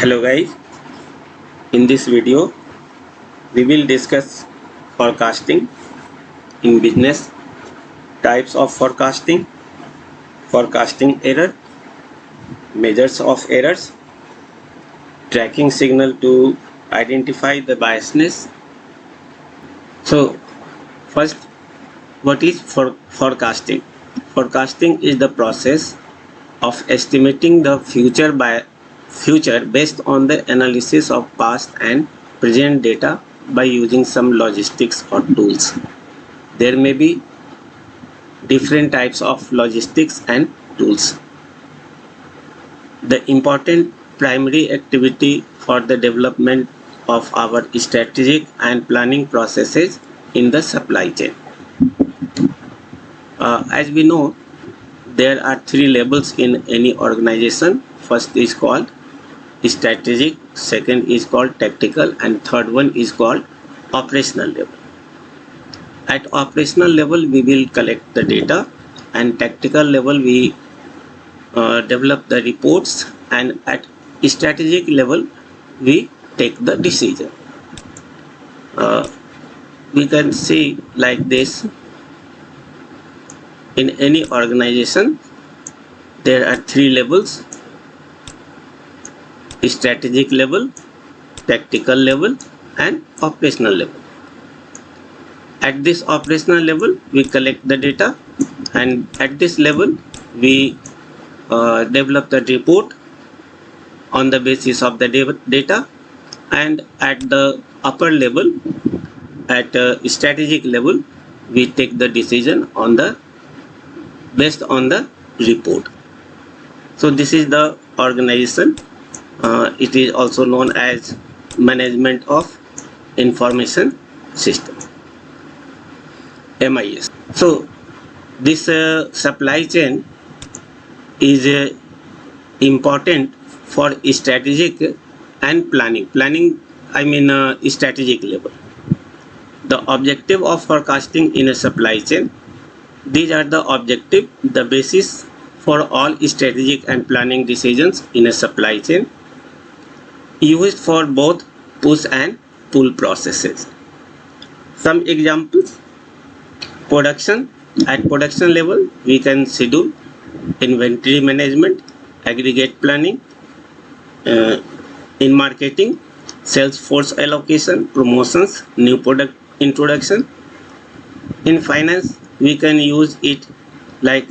Hello guys, in this video we will discuss forecasting in business, types of forecasting, forecasting error, measures of errors, tracking signal to identify the biasness. So first, what is forecasting? Forecasting is the process of estimating the future based on the analysis of past and present data by using some logistics or tools. There may be different types of logistics and tools. The important primary activity for the development of our strategic and planning processes in the supply chain. As we know, there are three levels in any organization. First is called strategic, second is called tactical, and third one is called operational level. At operational level we will collect the data, and tactical level we develop the reports, and at strategic level we take the decision. We can see like this. In any organization there are three levels: strategic level, tactical level, and operational level. At this operational level we collect the data, and at this level we develop the report on the basis of the data, and at the upper level, at strategic level, we take the decision on the based on the report. So this is the organization. It is also known as management of information system, MIS. So this supply chain is important for strategic and planning. Strategic level. The objective of forecasting in a supply chain. These are the objective, the basis for all strategic and planning decisions in a supply chain, used for both push and pull processes. Some examples: production. At production level we can schedule, inventory management, aggregate planning. In marketing, sales force allocation, promotions, new product introduction. In finance we can use it like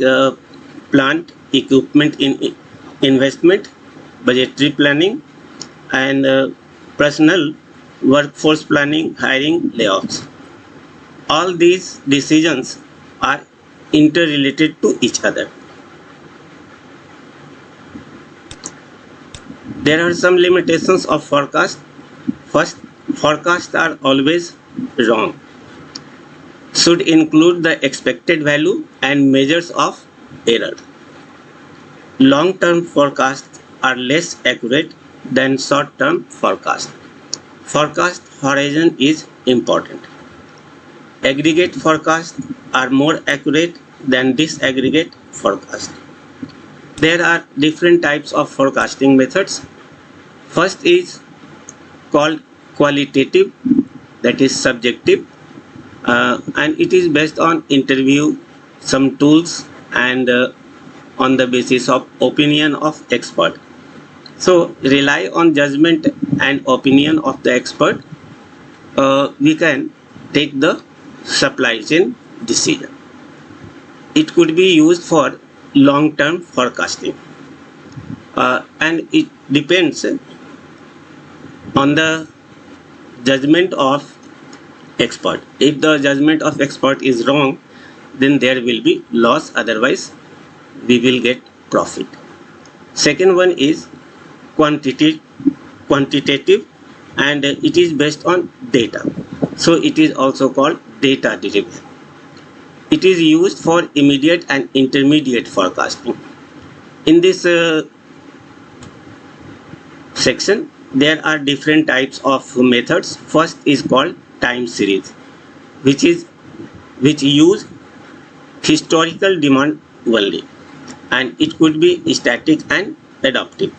plant equipment in investment, budgetary planning, and personal workforce planning, hiring, layoffs. All these decisions are interrelated to each other. There are some limitations of forecast. First, forecasts are always wrong. Should include the expected value and measures of error. Long-term forecasts are less accurate than short-term forecasts. Forecast horizon is important. Aggregate forecasts are more accurate than disaggregate forecasts. There are different types of forecasting methods. First is called qualitative, that is subjective, and it is based on interview, some tools, and on the basis of opinion of expert. So rely on judgment and opinion of the expert. We can take the supply chain decision. It could be used for long-term forecasting, and it depends on the judgment of expert. If the judgment of expert is wrong, then there will be loss, otherwise we will get profit. Second one is quantitative, and it is based on data, so it is also called data driven. It is used for immediate and intermediate forecasting. In this section there are different types of methods. First is called time series, which use historical demand only, and it could be static and adaptive.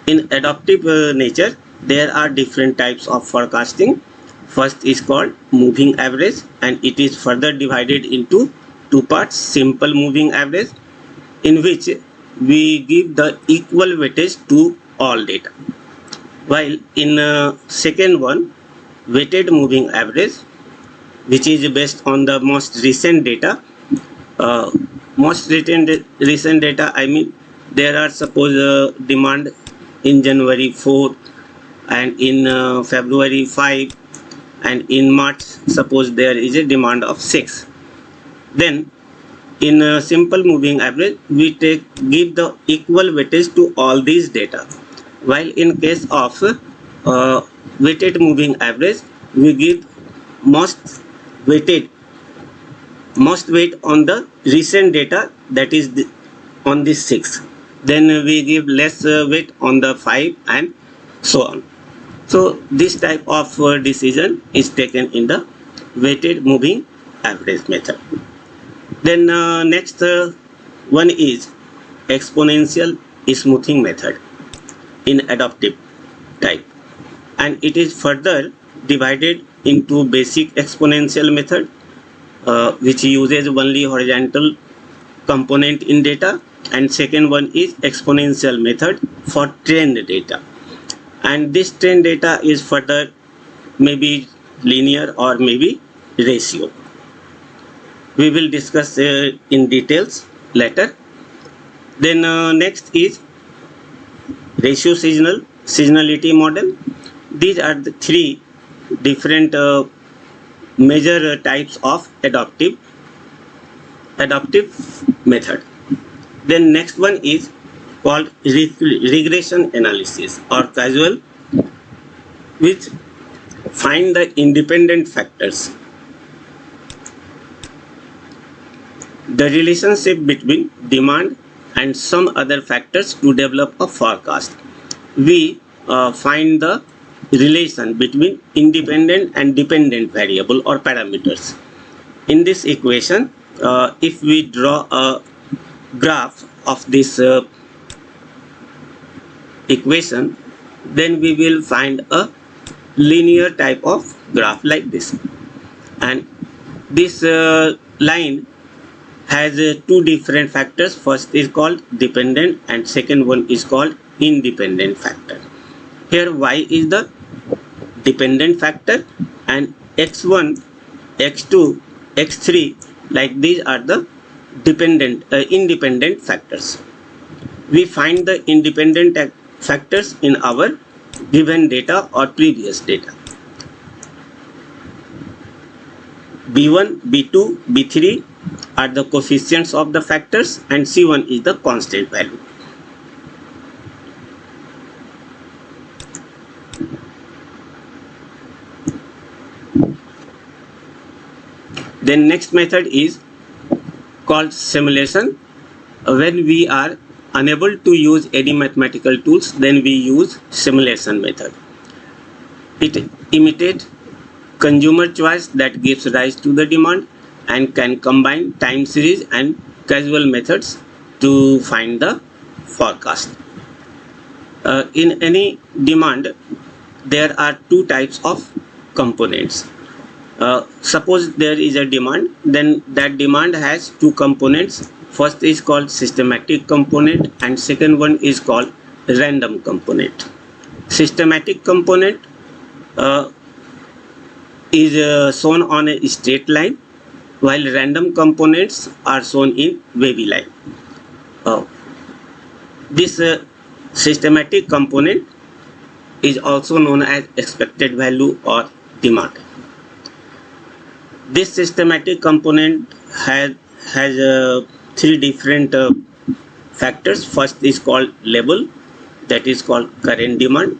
In adaptive nature, there are different types of forecasting. First is called moving average, and it is further divided into two parts: simple moving average, in which we give the equal weightage to all data, while in second one, weighted moving average, which is based on the most recent data. uh, Most recent data, I mean, there are suppose demand in January 4 and in February 5, and in March suppose there is a demand of 6. Then in a simple moving average, we give the equal weightage to all these data, while in case of weighted moving average, we give most weighted most weight on the recent data, that is on the 6. Then we give less weight on the 5, and so on. So this type of decision is taken in the weighted moving average method. Then next one is exponential smoothing method in adaptive type, and it is further divided into basic exponential method, which uses only horizontal component in data, and second one is exponential method for trained data, and this trained data is further maybe linear or maybe ratio. We will discuss in details later. Then next is ratio seasonality model. These are the three different major types of adaptive method. Then next one is called regression analysis or causal, which find the independent factors, the relationship between demand and some other factors to develop a forecast. We find the relation between independent and dependent variable or parameters. In this equation, if we draw a graph of this equation, then we will find a linear type of graph like this, and this line has two different factors. First is called dependent and second one is called independent factor. Here y is the dependent factor and x1, x2, x3, like these are the independent factors. We find the independent factors in our given data or previous data. B1, B2, B3 are the coefficients of the factors and C1 is the constant value. Then next method is called simulation. When we are unable to use any mathematical tools, then we use simulation method. It imitates consumer choice that gives rise to the demand and can combine time series and causal methods to find the forecast. In any demand, there are two types of components. Suppose there is a demand, then that demand has two components. First is called systematic component and second one is called random component. Systematic component is shown on a straight line, while random components are shown in wavy line. This systematic component is also known as expected value or demand. This systematic component has three different factors. First is called label, that is called current demand,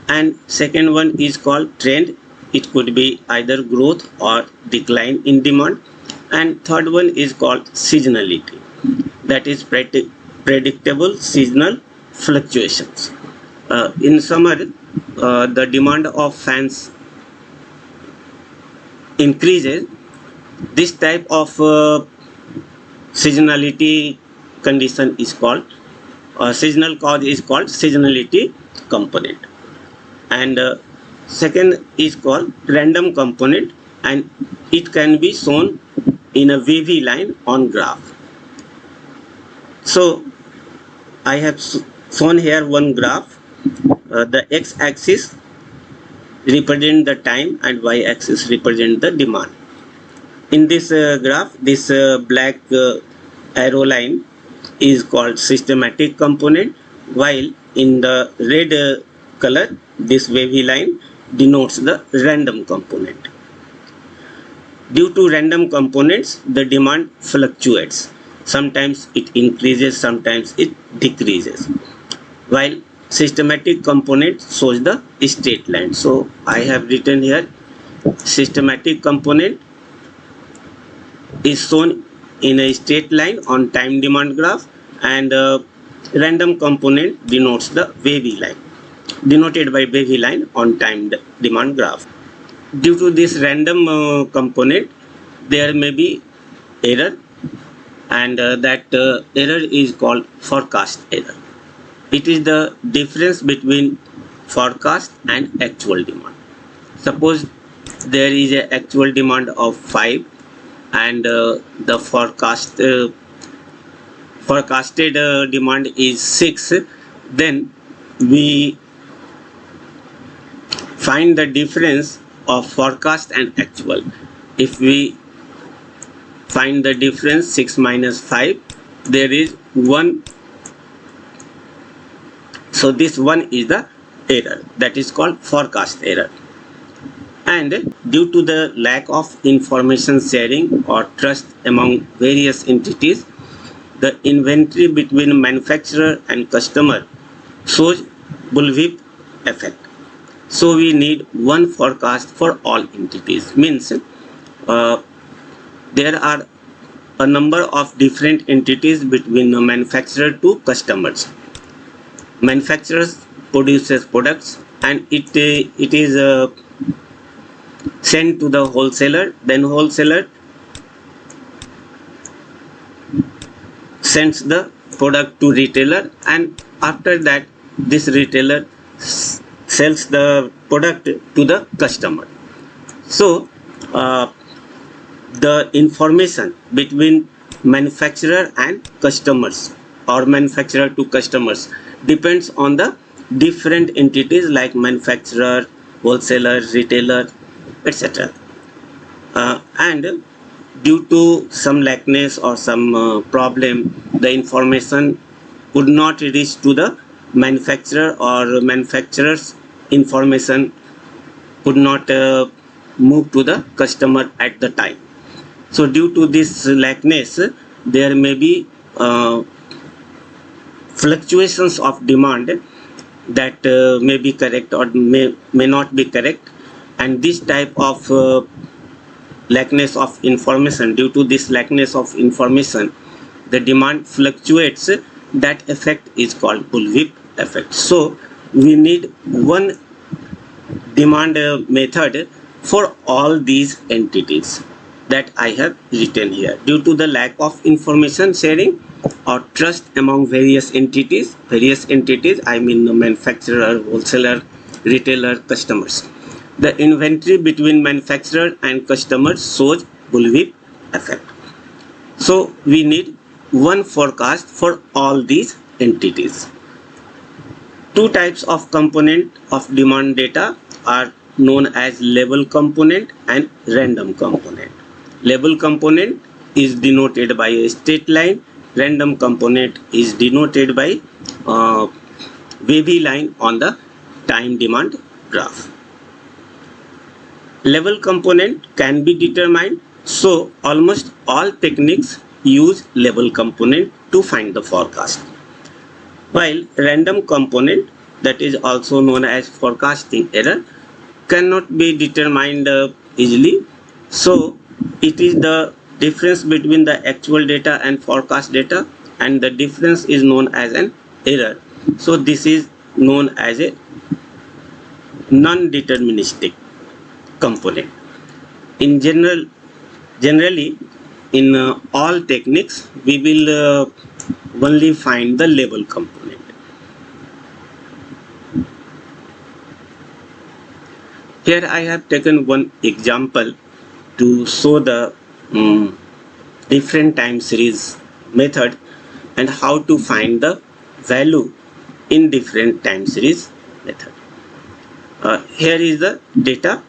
and second one is called trend. It could be either growth or decline in demand, and third one is called seasonality, that is predictable seasonal fluctuations. In summer, the demand of fans increases. This type of seasonality condition is called seasonal cause is called seasonality, component, and second is called random component, and it can be shown in a wavy line on graph. So I have shown here one graph. The x-axis represent the time and y-axis represent the demand. In this graph, this black arrow line is called systematic component, while in the red color, this wavy line denotes the random component. Due to random components, the demand fluctuates. Sometimes it increases, sometimes it decreases, while systematic component shows the straight line. So I have written here, systematic component is shown in a straight line on time demand graph, and random component denotes the wavy line, denoted by wavy line on time demand graph. Due to this random component, there may be error, and that error is called forecast error. It is the difference between forecast and actual demand. Suppose there is an actual demand of 5 and the forecasted demand is 6, then we find the difference of forecast and actual. If we find the difference 6 minus 5, there is 1. So this 1 is the error, that is called forecast error. And due to the lack of information sharing or trust among various entities, the inventory between manufacturer and customer shows bullwhip effect. So we need one forecast for all entities. Means there are a number of different entities between the manufacturer to customers. Manufacturers produces products and it is sent to the wholesaler. Then wholesaler sends the product to retailer, and after that this retailer sells the product to the customer. So the information between manufacturer and customers or manufacturer to customers depends on the different entities like manufacturer, wholesaler, retailer, etc. And due to some lackness or some problem, the information would not reach to the manufacturer, or manufacturer's information would not move to the customer at the time. So due to this lackness, there may be fluctuations of demand that may be correct or may not be correct, and this type of lackness of information, due to this lackness of information, the demand fluctuates. That effect is called bullwhip effect. So we need one demand method for all these entities that I have written here. Due to the lack of information sharing or trust among various entities, I mean the manufacturer, wholesaler, retailer, customers, the inventory between manufacturer and customers shows bullwhip effect. So we need one forecast for all these entities. Two types of component of demand data are known as level component and random component. Level component is denoted by a straight line. Random component is denoted by wavy line on the time demand graph. Level component can be determined, so almost all techniques use level component to find the forecast. While random component, that is also known as forecasting error, cannot be determined easily. So it is the difference between the actual data and forecast data, and the difference is known as an error. So this is known as a non-deterministic component. In generally in all techniques, we will only find the level component. Here I have taken one example to show the different time series method and how to find the value in different time series method. Here is the data.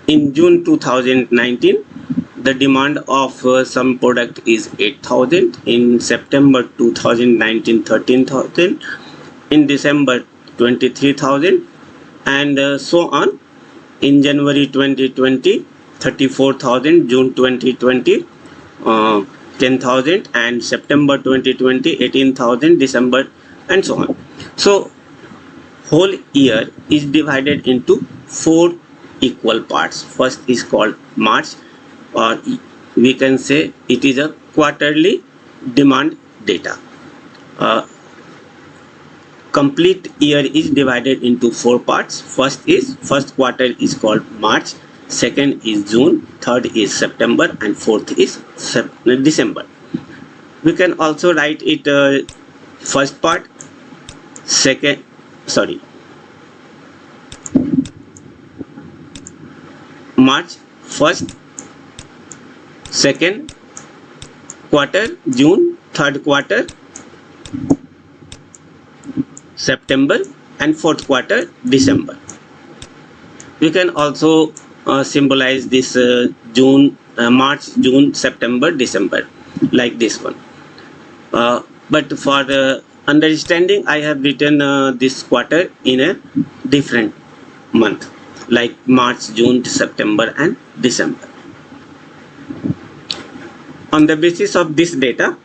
In June 2019, the demand of some product is 8,000. In September 2019, 13,000. In December, 23,000, and so on. In January 2020, 34,000. June 2020, 10,000, and September 2020, 18,000. December, and so on. So whole year is divided into 4 equal parts. First is called March, or we can say it is a quarterly demand data. Complete year is divided into 4 parts. First quarter is called March, second is June, third is September, and fourth is December. We can also write it first part, March first, second quarter June, third quarter September, and fourth quarter December. We can also symbolize this March, June, September, December like this one. But for understanding, I have written this quarter in a different month like March, June, September, and December. On the basis of this data,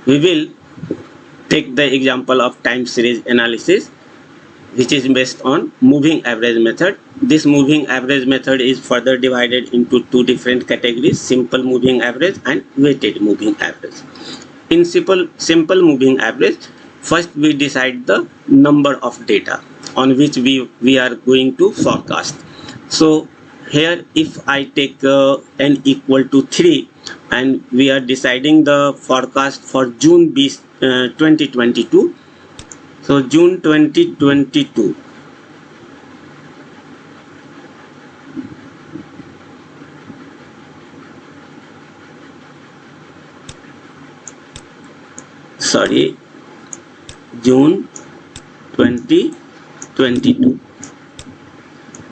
we will take the example of time series analysis, which is based on moving average method. This moving average method is further divided into 2 different categories: simple moving average and weighted moving average. In simple moving average, first we decide the number of data on which we are going to forecast. So here if I take n equal to 3, and we are deciding the forecast for June 2022. So June 2022, June 2022.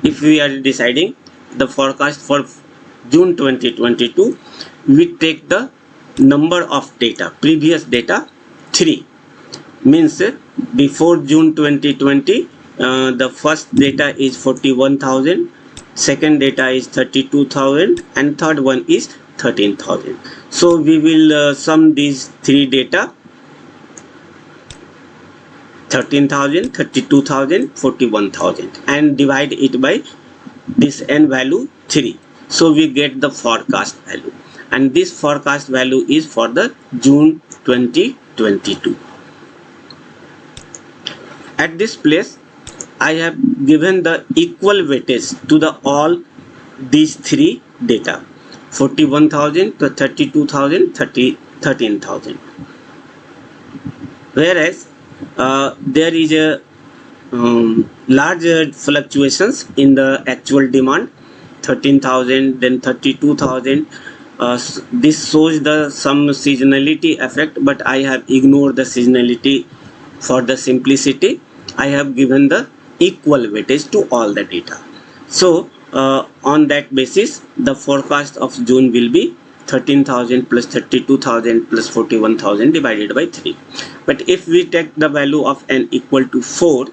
If we are deciding the forecast for June 2022, we take the number of data, previous data 3, means before June 2020 the first data is 41,000, second data is 32,000, and third one is 13,000. So we will sum these 3 data: 13,000, 32,000, 41,000, and divide it by this n value 3. So we get the forecast value, and this forecast value is for the June 2022. At this place, I have given the equal weightage to the all these 3 data: 41,000, 32,000, 13,000. Whereas there is a large fluctuations in the actual demand, 13,000, then 32,000. This shows some seasonality effect, but I have ignored the seasonality for the simplicity. I have given the equal weightage to all the data. So on that basis, the forecast of June will be 13,000 plus 32,000 plus 41,000 divided by 3. But if we take the value of n equal to 4,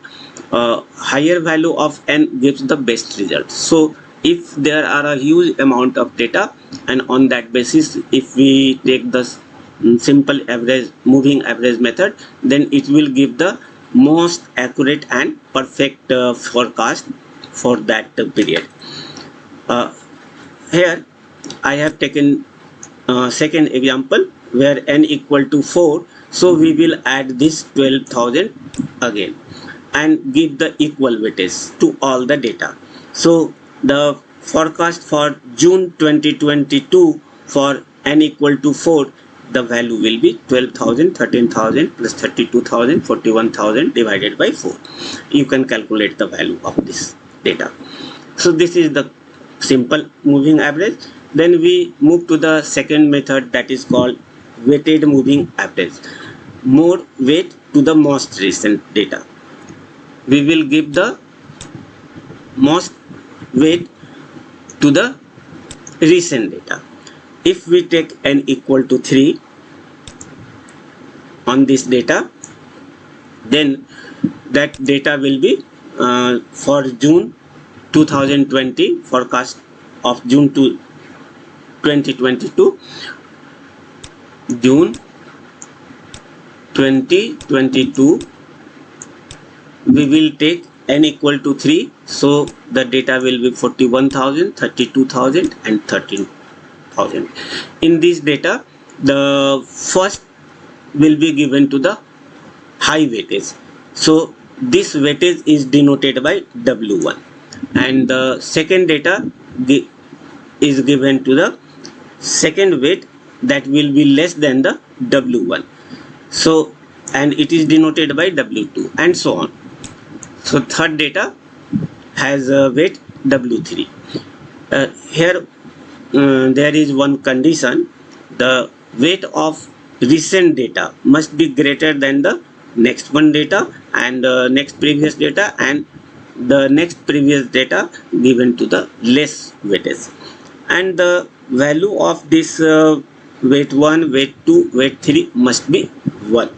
higher value of n gives the best result. So if there are a huge amount of data, and on that basis if we take the simple average moving average method, then it will give the most accurate and perfect forecast for that period. Here I have taken second example where n equal to 4. So we will add this 12,000 again and give the equal weightage to all the data. So the forecast for June 2022 for n equal to 4 the value will be 12,000, 13,000 plus 32,000, 41,000 divided by 4. You can calculate the value of this data. So this is the simple moving average. Then we move to the second method, that is called weighted moving average. More weight to the most recent data. We will give the most weight to the recent data. If we take n equal to 3 on this data, then that data will be for June 2020, forecast of June to 2022, June 2022, we will take n equal to 3, so the data will be 41,000, 32,000 and 13,000. In this data, the first will be given to the high weightage, so this weightage is denoted by W1, and the second data is given to the second weight that will be less than the W1, so and it is denoted by W2, and so on. So third data has a weight W3. Here there is one condition: the weight of recent data must be greater than the next one data and next previous data and the next previous data given to the less weightage, and the value of this weight 1, weight 2, weight 3 must be 1.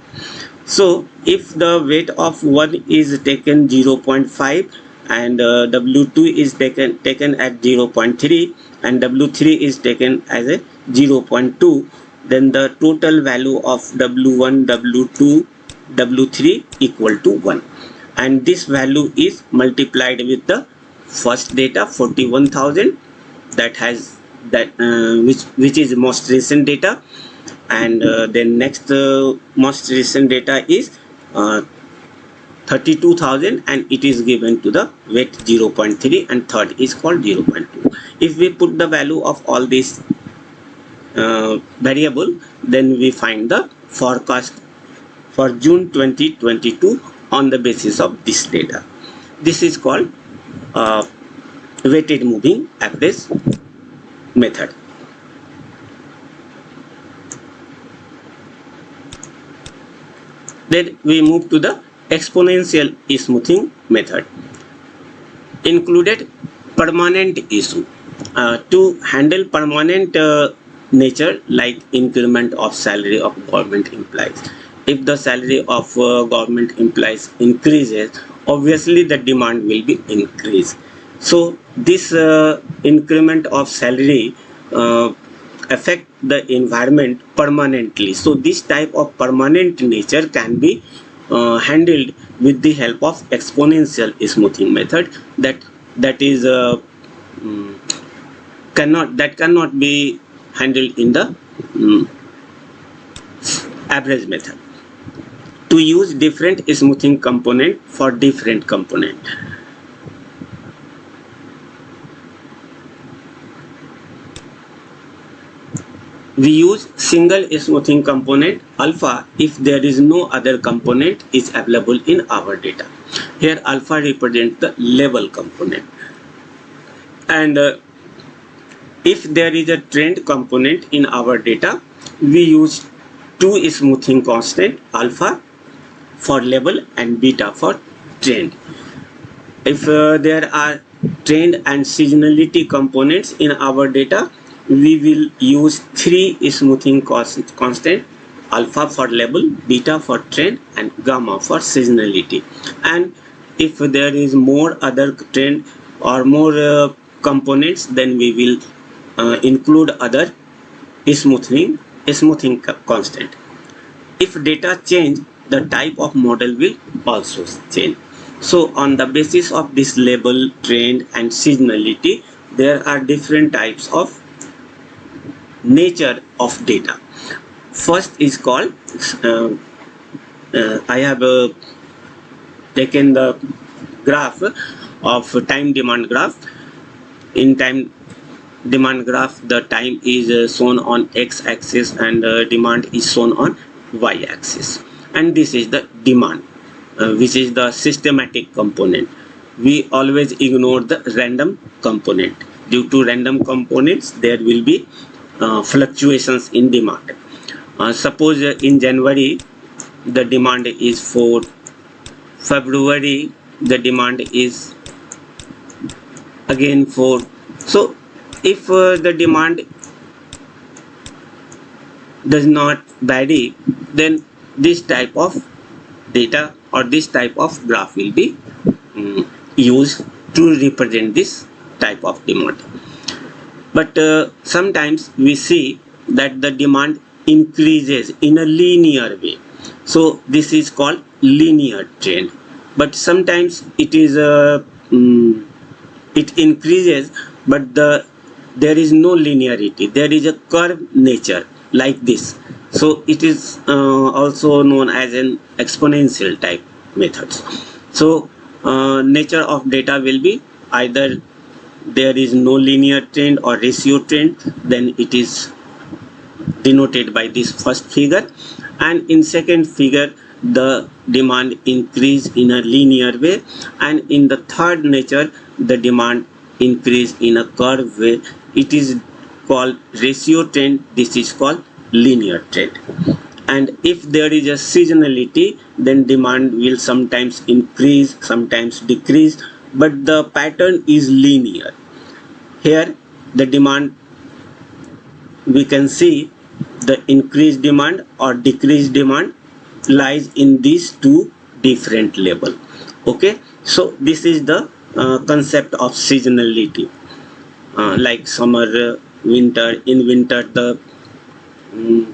So if the weight of 1 is taken 0.5 and W2 is taken at 0.3 and W3 is taken as a 0.2, then the total value of W1, W2, W3 equal to 1, and this value is multiplied with the first data 41,000 that has that which is most recent data, and then next most recent data is 32,000 and it is given to the weight 0.3 and third is called 0.2. If we put the value of all these variable, then we find the forecast for June 2022 on the basis of this data. This is called weighted moving average method. Then we move to the exponential smoothing method. Included permanent issue. To handle permanent nature like increment of salary of government employees. If the salary of government employees increases, obviously the demand will be increased. So this increment of salary affect the environment permanently. So this type of permanent nature can be handled with the help of exponential smoothing method. That is cannot be handled in the average method. To use different smoothing component for different component. We use single smoothing component alpha if there is no other component is available in our data. Here alpha represents the level component, and if there is a trend component in our data, we use two smoothing constant, alpha for level and beta for trend. If there are trend and seasonality components in our data, we will use three smoothing constant, alpha for level, beta for trend and gamma for seasonality. And if there is more other trend or more components, then we will include other smoothing constant. If data change, the type of model will also change. So on the basis of this level, trend and seasonality, there are different types of nature of data. First is called I have taken the graph of time demand graph. In time demand graph, the time is shown on x-axis and demand is shown on y-axis, and this is the demand, which is the systematic component. We always ignore the random component. Due to random components, there will be fluctuations in demand. Suppose in January the demand is 4, February the demand is again 4. So if the demand does not vary, then this type of data or this type of graph will be used to represent this type of demand. But sometimes we see that the demand increases in a linear way, so this is called linear trend. But sometimes it is it increases, but there is no linearity, there is a curve nature like this, so it is also known as an exponential type methods. So nature of data will be either there is no linear trend or ratio trend, then it is denoted by this first figure, and in second figure the demand increase in a linear way, and in the third nature the demand increase in a curve way. It is called ratio trend, this is called linear trend. And if there is a seasonality, then demand will sometimes increase, sometimes decrease, but the pattern is linear. Here the demand, we can see the increased demand or decreased demand lies in these two different levels. Okay, so this is the concept of seasonality. Like summer, winter. In winter the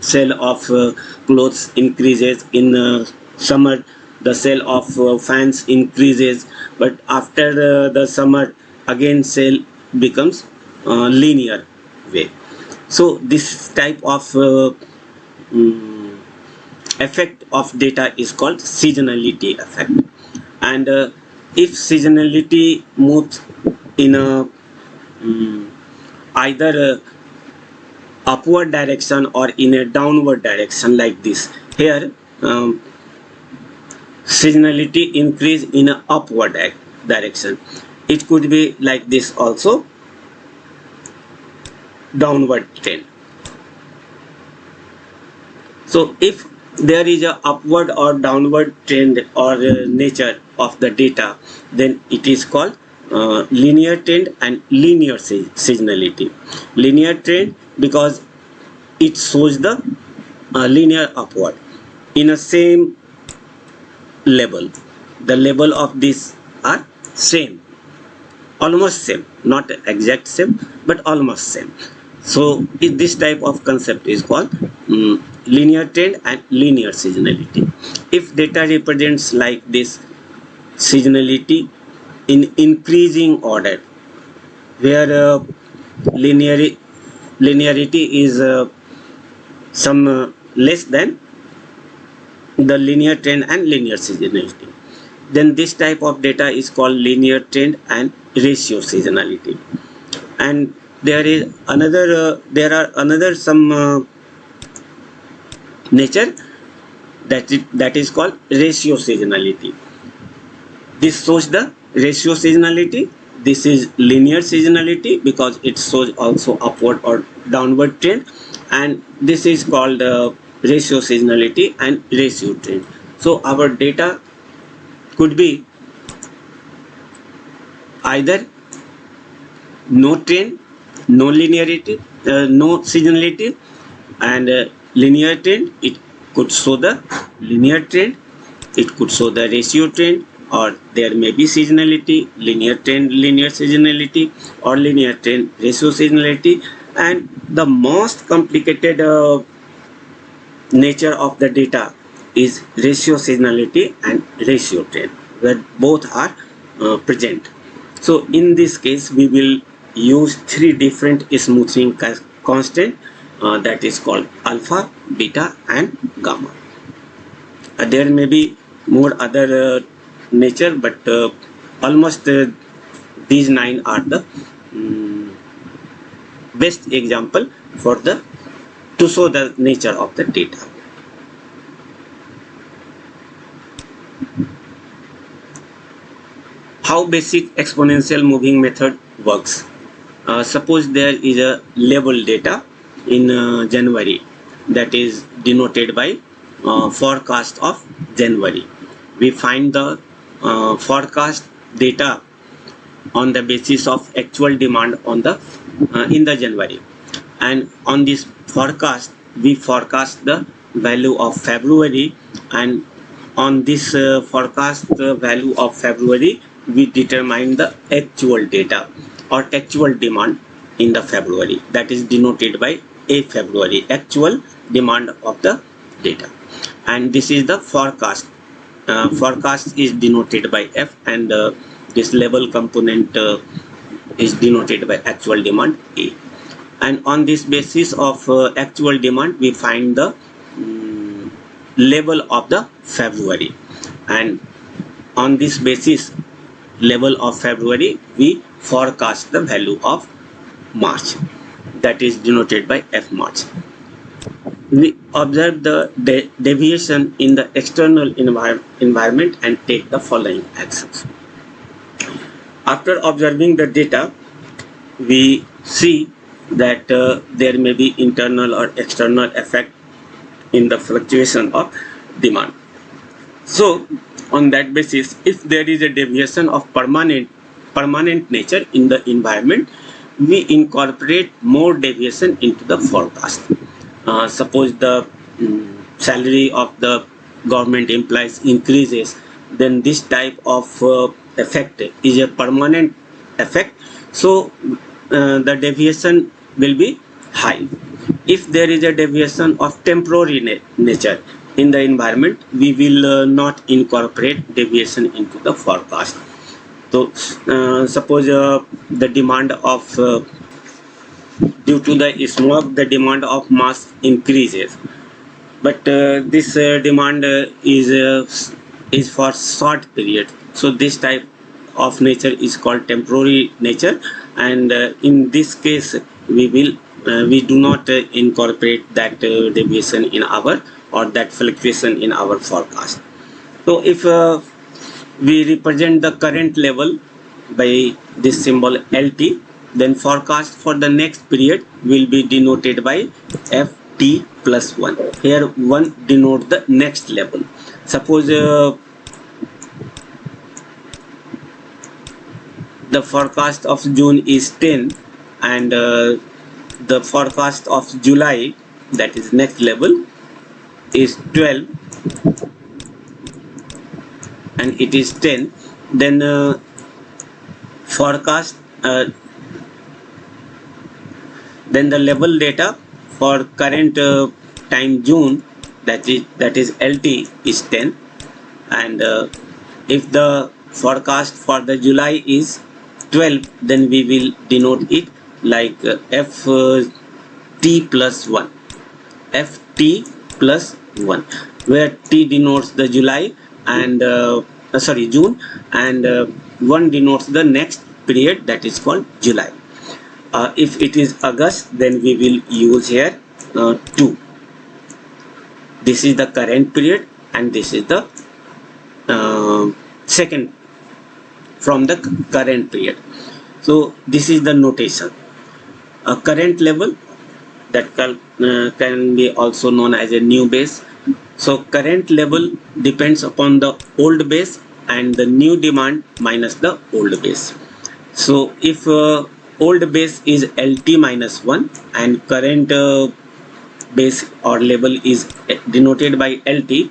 sale of clothes increases. In summer the sale of fans increases, but after the summer again sale becomes linear way. So this type of effect of data is called seasonality effect. And if seasonality moves in a either upward direction or in a downward direction like this, here seasonality increase in a upward direction. It could be like this also, downward trend. So if there is a upward or downward trend or nature of the data, then it is called linear trend and linear seasonality. Linear trend because it shows the linear upward in a same level. The level of these are same, almost same, not exact same, but almost same. So this type of concept is called linear trend and linear seasonality. If data represents like this, seasonality in increasing order, where linearity is some less than the linear trend and linear seasonality, then this type of data is called linear trend and ratio seasonality. And there is another there are another some nature that is called ratio seasonality. This shows the ratio seasonality. This is linear seasonality because it shows also upward or downward trend, and this is called ratio seasonality and ratio trend. So our data could be either no trend, no linearity, no seasonality, and linear trend. It could show the linear trend, it could show the ratio trend, or there may be seasonality, linear trend, linear seasonality, or linear trend, ratio seasonality. And the most complicated nature of the data is ratio seasonality and ratio trend, where both are present. So in this case we will use three different smoothing constant, that is called alpha, beta and gamma. There may be more other nature, but almost these 9 are the best example for the to show the nature of the data. How basic exponential moving method works. Suppose there is a label data in January that is denoted by forecast of January. We find the forecast data on the basis of actual demand on the in the January, and on this forecast we forecast the value of February, and on this forecast value of February we determine the actual data or actual demand in the February, that is denoted by a February, actual demand of the data. And this is the forecast. Forecast is denoted by F, and this label component is denoted by actual demand A. And on this basis of actual demand we find the label of the February, and on this basis label of February we forecast the value of March, that is denoted by F March. We observe the deviation in the external environment and take the following actions. After observing the data, we see that there may be internal or external effect in the fluctuation of demand. So on that basis, if there is a deviation of permanent nature in the environment, we incorporate more deviation into the forecast. Suppose the salary of the government employees increases, then this type of effect is a permanent effect, so the deviation will be high. If there is a deviation of temporary nature in the environment, we will not incorporate deviation into the forecast. So suppose the demand of due to the smoke, the demand of mass increases, but this demand is for short period, so this type of nature is called temporary nature, and in this case we do not incorporate that deviation in our, or that fluctuation in our forecast. So if we represent the current level by this symbol LT, then forecast for the next period will be denoted by FT plus 1. Here 1 denotes the next level. Suppose the forecast of June is 10, and the forecast of July, that is next level, is 12, and it is 10, then forecast then the level data for current time June, that is LT, is 10, and if the forecast for the July is 12, then we will denote it like FT plus 1, FT plus 1, where T denotes the July and June, and 1 denotes the next period, that is called July. If it is August, then we will use here 2. This is the current period, and this is the second from the current period. So this is the notation. A current level, that can be also known as a new base. So current level depends upon the old base and the new demand minus the old base. So if old base is LT minus 1 and current base or level is denoted by LT,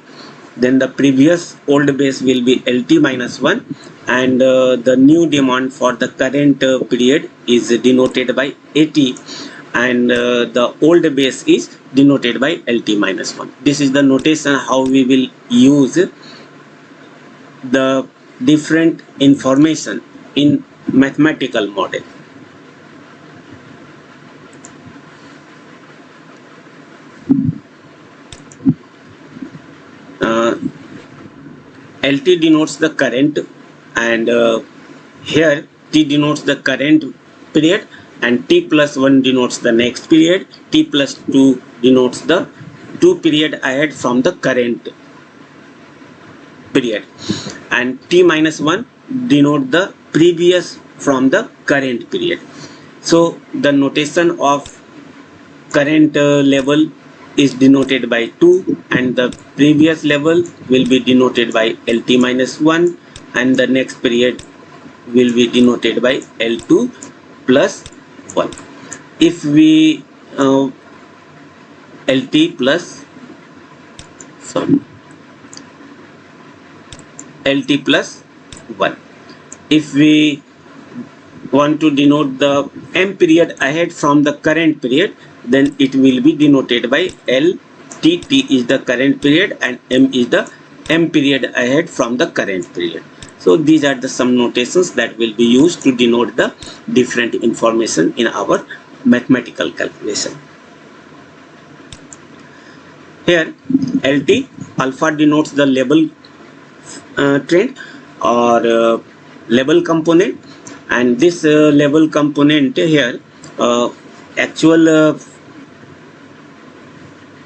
then the previous old base will be LT minus 1, and the new demand for the current period is denoted by AT, and the old base is denoted by LT minus 1. This is the notation how we will use the different information in mathematical model. LT denotes the current, and here T denotes the current period, and t plus 1 denotes the next period, t plus 2 denotes the 2 period ahead from the current period, and t minus 1 denote the previous from the current period. So the notation of current level is denoted by 2, and the previous level will be denoted by LT minus 1, and the next period will be denoted by L2 plus 1. If we LT plus LT plus 1. If we want to denote the m period ahead from the current period, then it will be denoted by L. T is the current period and m is the m period ahead from the current period. So these are the some notations that will be used to denote the different information in our mathematical calculation. Here LT, alpha denotes the level trend or level component, and this level component here actual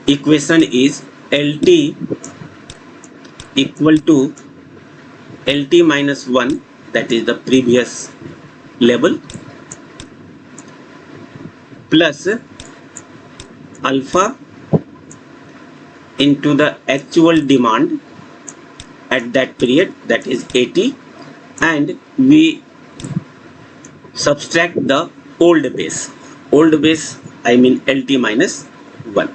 equation is LT equal to LT minus 1, that is the previous level, plus alpha into the actual demand at that period, that is 80, and we subtract the old base. Old base, I mean LT minus 1.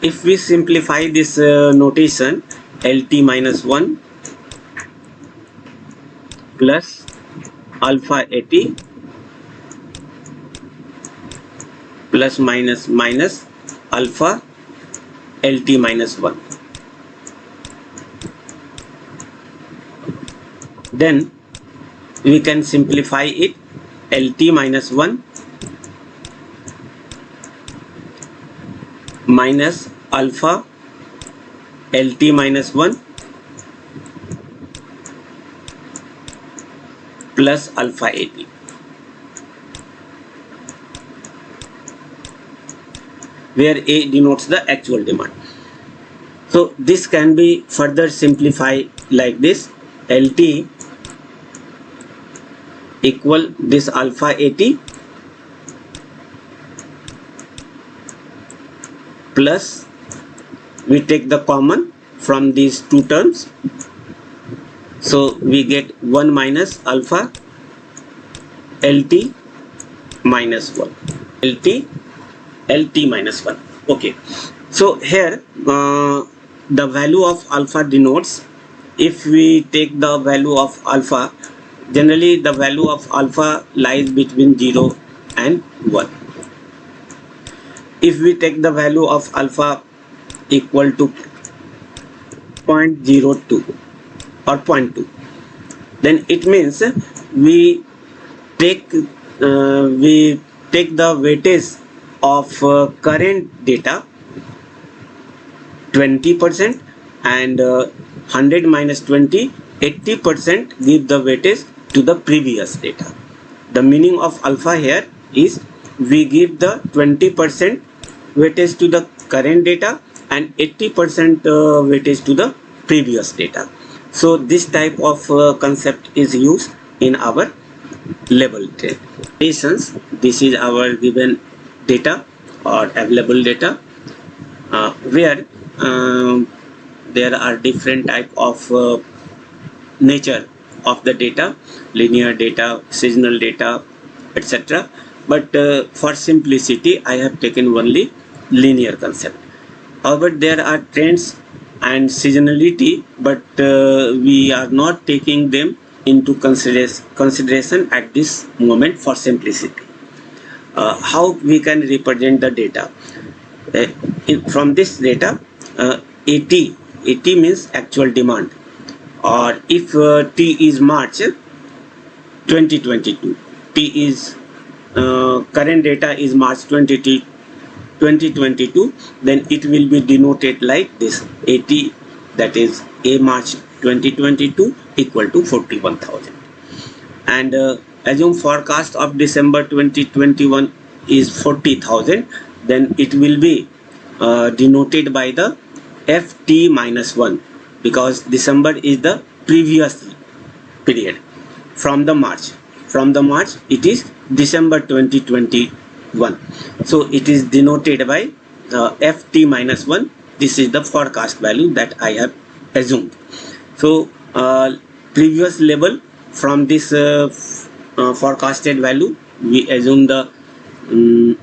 If we simplify this notation, LT minus 1 plus alpha 80 plus minus minus alpha LT minus 1. Then we can simplify it. LT minus 1 minus alpha LT minus 1 plus alpha 80. Where A denotes the actual demand. So this can be further simplified like this: LT equal this alpha 80 plus, we take the common from these two terms, so we get 1 minus alpha LT minus 1, LT minus 1. Okay, so here the value of alpha denotes, if we take the value of alpha, generally the value of alpha lies between 0 and 1. If we take the value of alpha equal to 0.02 or 0.2, then it means we take the weightage of current data 20%, and 100 minus 20, 80% give the weightage to the previous data. The meaning of alpha here is we give the 20% weightage to the current data and 80% weightage to the previous data. So this type of concept is used in our level trade. This is our given data or available data, where there are different type of nature of the data: linear data, seasonal data, etc. But for simplicity, I have taken only linear concept. However, there are trends and seasonality, but we are not taking them into consideration at this moment for simplicity. How we can represent the data? From this data, AT means actual demand, or if T is March 2022, T is current data is March 2022, then it will be denoted like this: AT, that is A March 2022 equal to 41,000. And assume forecast of December 2021 is 40,000, then it will be denoted by the FT minus 1, because December is the previous period from the March. From the March it is December 2021, so it is denoted by FT minus 1. This is the forecast value that I have assumed. So previous level, from this forecasted value we assume the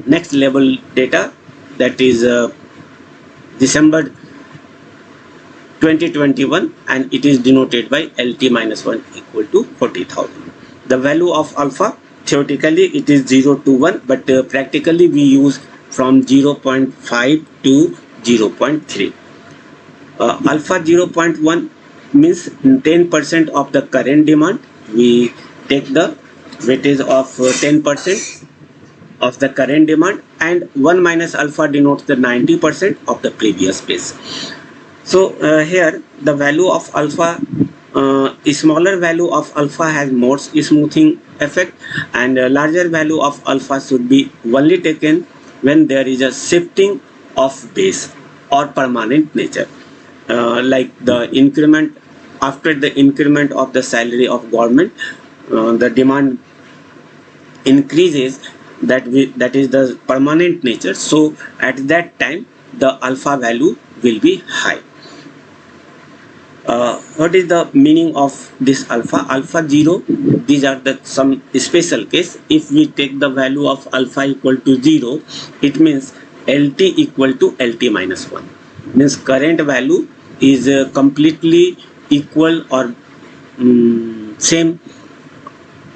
next level data, that is December 2021, and it is denoted by LT minus 1 equal to 40,000. The value of alpha, theoretically it is 0 to 1, but practically we use from 0.5 to 0.3. Alpha 0.1 means 10% of the current demand. We take the weightage of 10% of the current demand, and 1 minus alpha denotes the 90% of the previous base. So here the value of alpha, a smaller value of alpha has more smoothing effect, and a larger value of alpha should be only taken when there is a shifting of base or permanent nature, like the increment. After the increment of the salary of government, the demand increases, that is the permanent nature, so at that time the alpha value will be high. What is the meaning of this alpha? Alpha 0, these are the some special case. If we take the value of alpha equal to 0, it means LT equal to LT minus 1, means current value is completely equal or same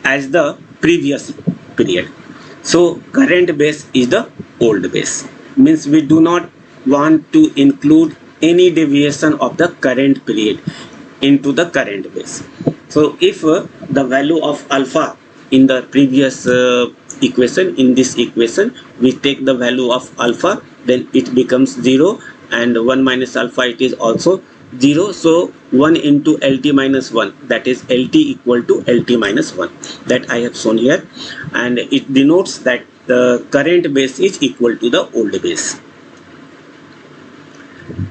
as the previous period. So current base is the old base, means we do not want to include any deviation of the current period into the current base. So if the value of alpha in the previous equation, in this equation we take the value of alpha, then it becomes 0, and 1 minus alpha, it is also 0. So 1 into LT minus 1, that is LT equal to LT minus 1, that I have shown here, and it denotes that the current base is equal to the old base.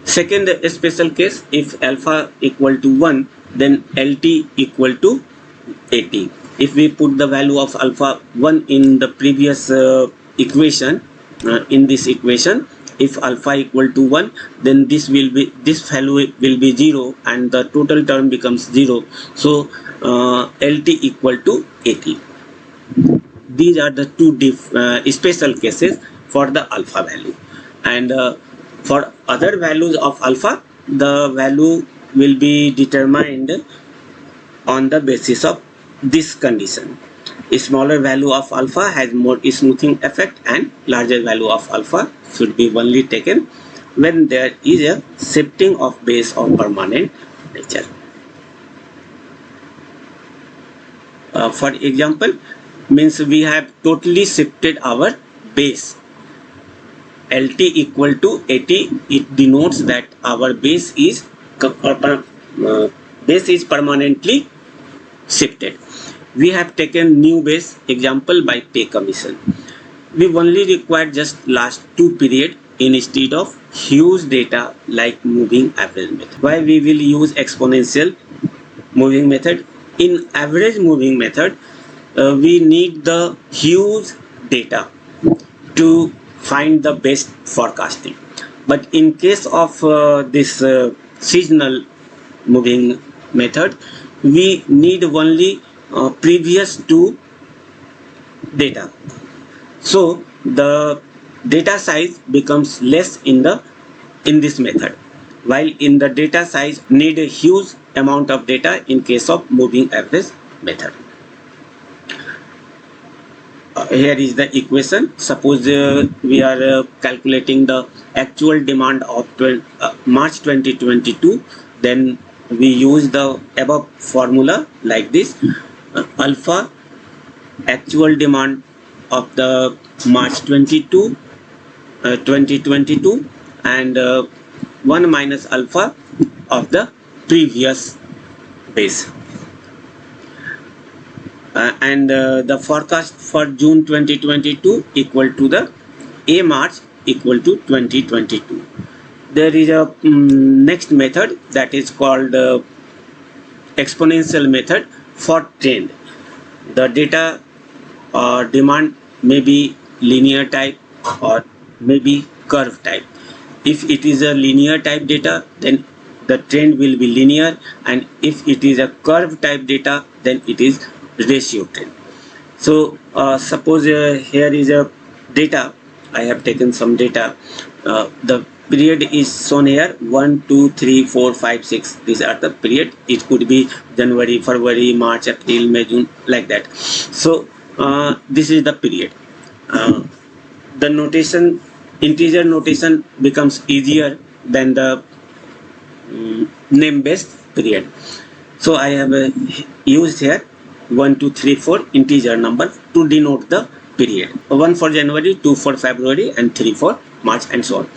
Second special case, if alpha equal to 1, then LT equal to 80. If we put the value of alpha 1 in the previous equation, in this equation, if alpha equal to 1, then this value will be 0, and the total term becomes 0. So LT equal to 80. These are the two special cases for the alpha value, and for other values of alpha, the value will be determined on the basis of this condition. A smaller value of alpha has more smoothing effect, and larger value of alpha should be only taken when there is a shifting of base of permanent nature. For example, means we have totally shifted our base. LT equal to 80, it denotes that our base is permanently shifted. We have taken new base, example by pay commission. We only require just last 2 period instead of huge data like moving average method. Why we will use exponential moving method? In average moving method, we need the huge data to find the best forecasting, but in case of this seasonal moving method, we need only previous 2 data, so the data size becomes less in this method, while in the data size need a huge amount of data in case of moving average method. Here is the equation. Suppose we are calculating the actual demand of March 2022, then we use the above formula like this. Alpha actual demand of the March 2022, and 1 minus alpha of the previous base. And the forecast for June 2022 equal to the A March equal to 2022. There is a next method that is called exponential method for trend. The data demand may be linear type or maybe curve type. If it is a linear type data, then the trend will be linear, and if it is a curve type data, then it is ratio trend. So suppose here is a data. I have taken some data. The period is shown here: 1, 2, 3, 4, 5, 6. These are the period. It could be January, February, March, April, May, June, like that. So this is the period. The notation, integer notation, becomes easier than the name-based period. So I have used here 1, 2, 3, 4 integer number to denote the period. 1 for January, 2 for February, and 3 for March, and so on.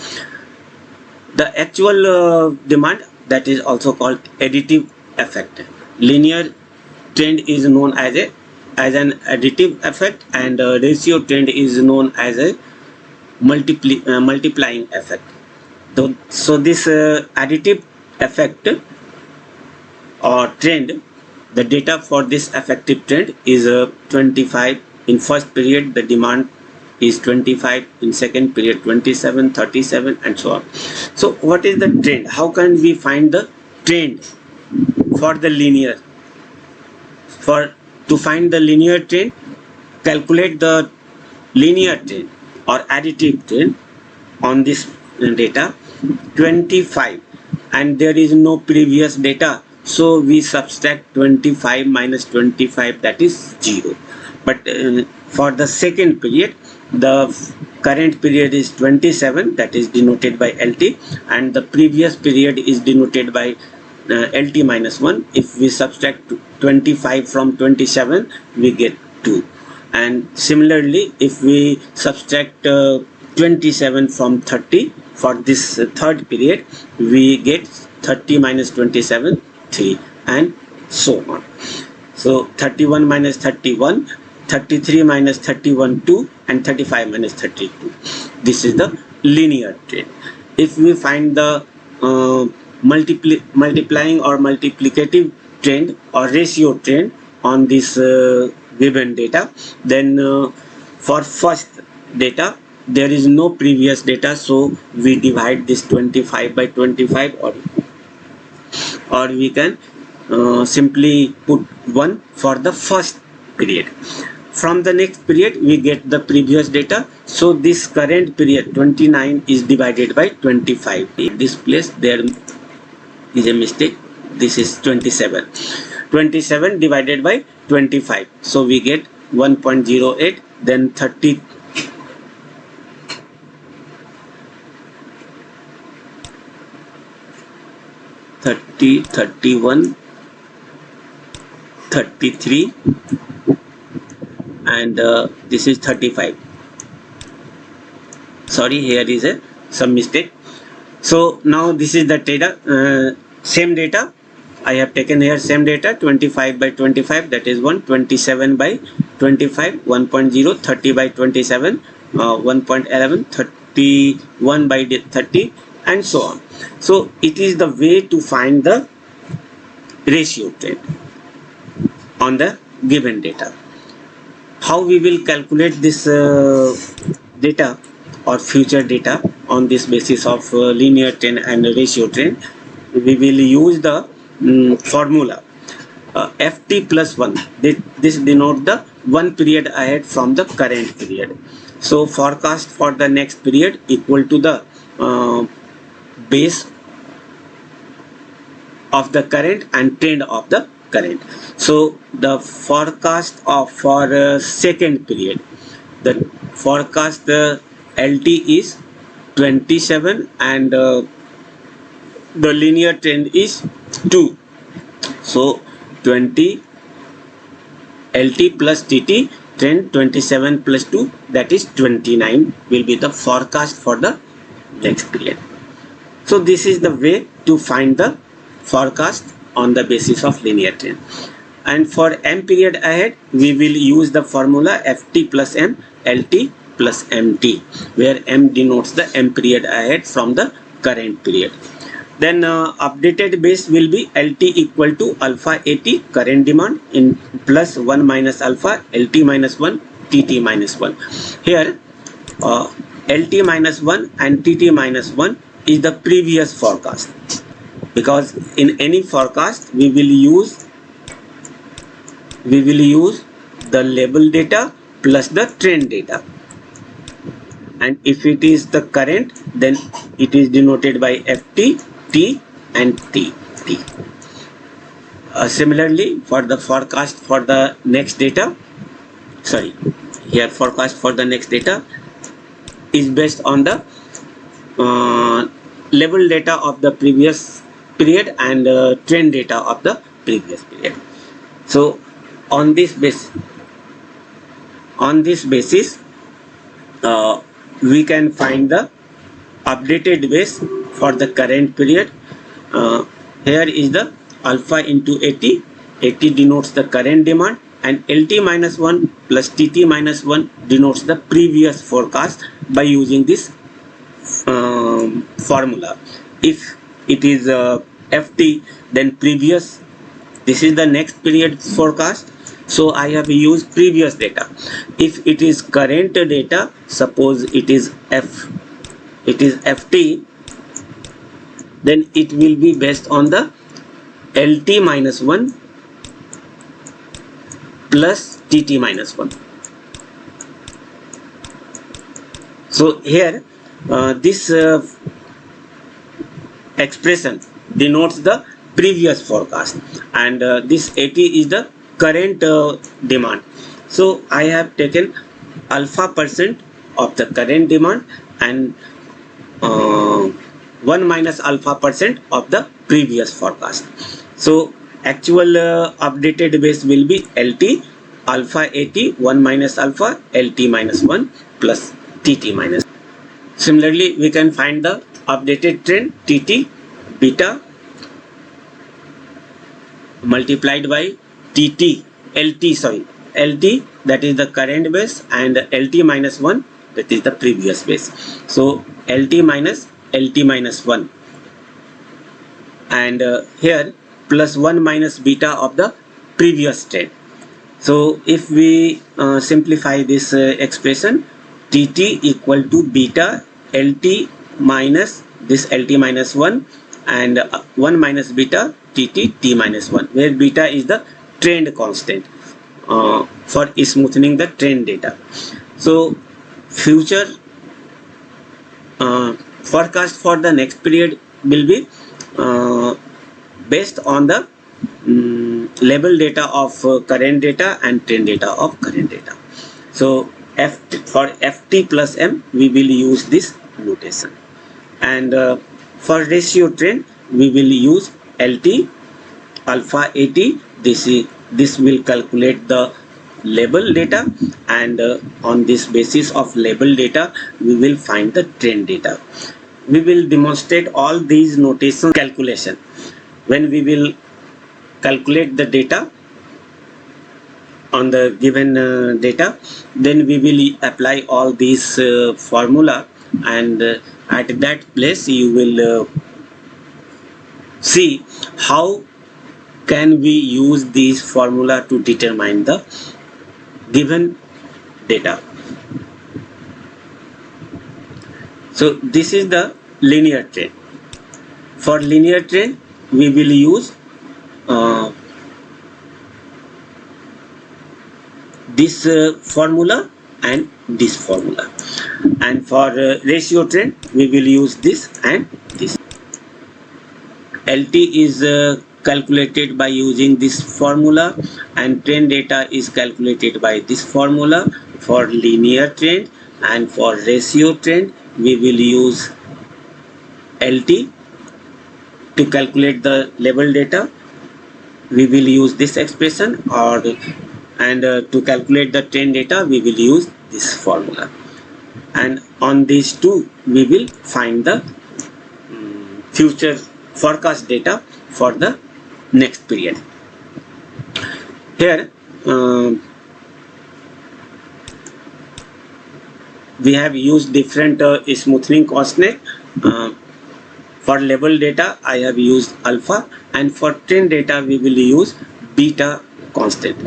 The actual demand, that is also called additive effect. Linear trend is known as an additive effect, and ratio trend is known as a multiplying effect. So this additive effect or trend, the data for this effective trend is 25 in first period. The demand is 25 in second period, 27, 37, and so on. So what is the trend? How can we find the trend for the linear? To find the linear trend, calculate the linear trend or additive trend on this data 25, and there is no previous data, so we subtract 25 minus 25, that is 0. But for the second period, the current period is 27, that is denoted by LT, and the previous period is denoted by LT minus 1. If we subtract 25 from 27, we get 2. And similarly, if we subtract 27 from 30 for this third period, we get 30 minus 27, 3, and so on. So 31 minus 31, 33 minus 31, 2, and 35 minus 32. This is the linear trend. If we find the multiplying or multiplicative trend or ratio trend on this given data, then for first data there is no previous data, so we divide this 25 by 25, or we can simply put 1 for the first period. From the next period we get the previous data, so this current period 29 is divided by 25. In this place there is a mistake. This is 27. 27 divided by 25, so we get 1.08. Then 30, 31, 33, and this is 35. Sorry, here is some mistake. So now this is the data, same data I have taken here, same data, 25 by 25, that is 1, 27 by 25, 1.0, 30 by 27, 1.11, 31 by 30, and so on. So it is the way to find the ratio trend on the given data. How we will calculate this data or future data on this basis of linear trend and ratio trend? We will use the formula ft plus 1. This denotes the one period ahead from the current period. So forecast for the next period equal to the base of the current and trend of the current. So the forecast for second period, the forecast LT is 27, and the linear trend is 2. So 20 LT plus TT, trend 27 plus 2, that is 29 will be the forecast for the next period. So this is the way to find the forecast on the basis of linear trend. And for m period ahead, we will use the formula ft plus m lt plus mt, where m denotes the m period ahead from the current period. Then updated base will be lt equal to alpha at current demand in plus 1 minus alpha lt minus 1 tt minus 1. Here lt minus 1 and tt minus 1 is the previous forecast, because in any forecast we will use the label data plus the trend data, and if it is the current, then it is denoted by ft, t and tt. Similarly, for the forecast for the next data, forecast for the next data is based on the level data of the previous period and trend data of the previous period. So on this basis we can find the updated base for the current period. Here is the alpha into at denotes the current demand, and lt minus 1 plus tt minus 1 denotes the previous forecast by using this formula. If it is ft, then previous, this is the next period forecast, so I have used previous data. If it is current data, suppose it is ft, then it will be based on the lt minus 1 plus tt minus 1. So here this expression denotes the previous forecast, and this at is the current demand. So I have taken alpha percent of the current demand and 1 minus alpha percent of the previous forecast. So actual updated base will be lt alpha at 1 minus alpha lt minus 1 plus tt minus. Similarly, we can find the updated trend tt beta multiplied by lt, that is the current base, and lt minus 1, that is the previous base. So lt minus 1, and here plus 1 minus beta of the previous trend. So if we simplify this expression, tt equal to beta lt minus this lt minus 1 and 1 minus beta tt t minus 1, where beta is the trend constant for smoothing the trend data. So future forecast for the next period will be based on the label data of current data and trend data of current data. So for ft plus m we will use this notation, and for ratio trend we will use lt alpha at. This will calculate the label data, and on this basis of label data we will find the trend data. We will demonstrate all these notation calculation when we will calculate the data on the given data. Then we will apply all these formula, and at that place you will see how can we use this formula to determine the given data. So this is the linear trend. For linear trend we will use this formula and this formula, and for ratio trend we will use this and this. LT is calculated by using this formula, and trend data is calculated by this formula for linear trend, and for ratio trend we will use LT. To calculate the level data we will use this expression, and to calculate the trend data we will use this formula, and on these two we will find the future forecast data for the next period. Here we have used different smoothing constant. For label data I have used alpha, and for trend data we will use beta constant.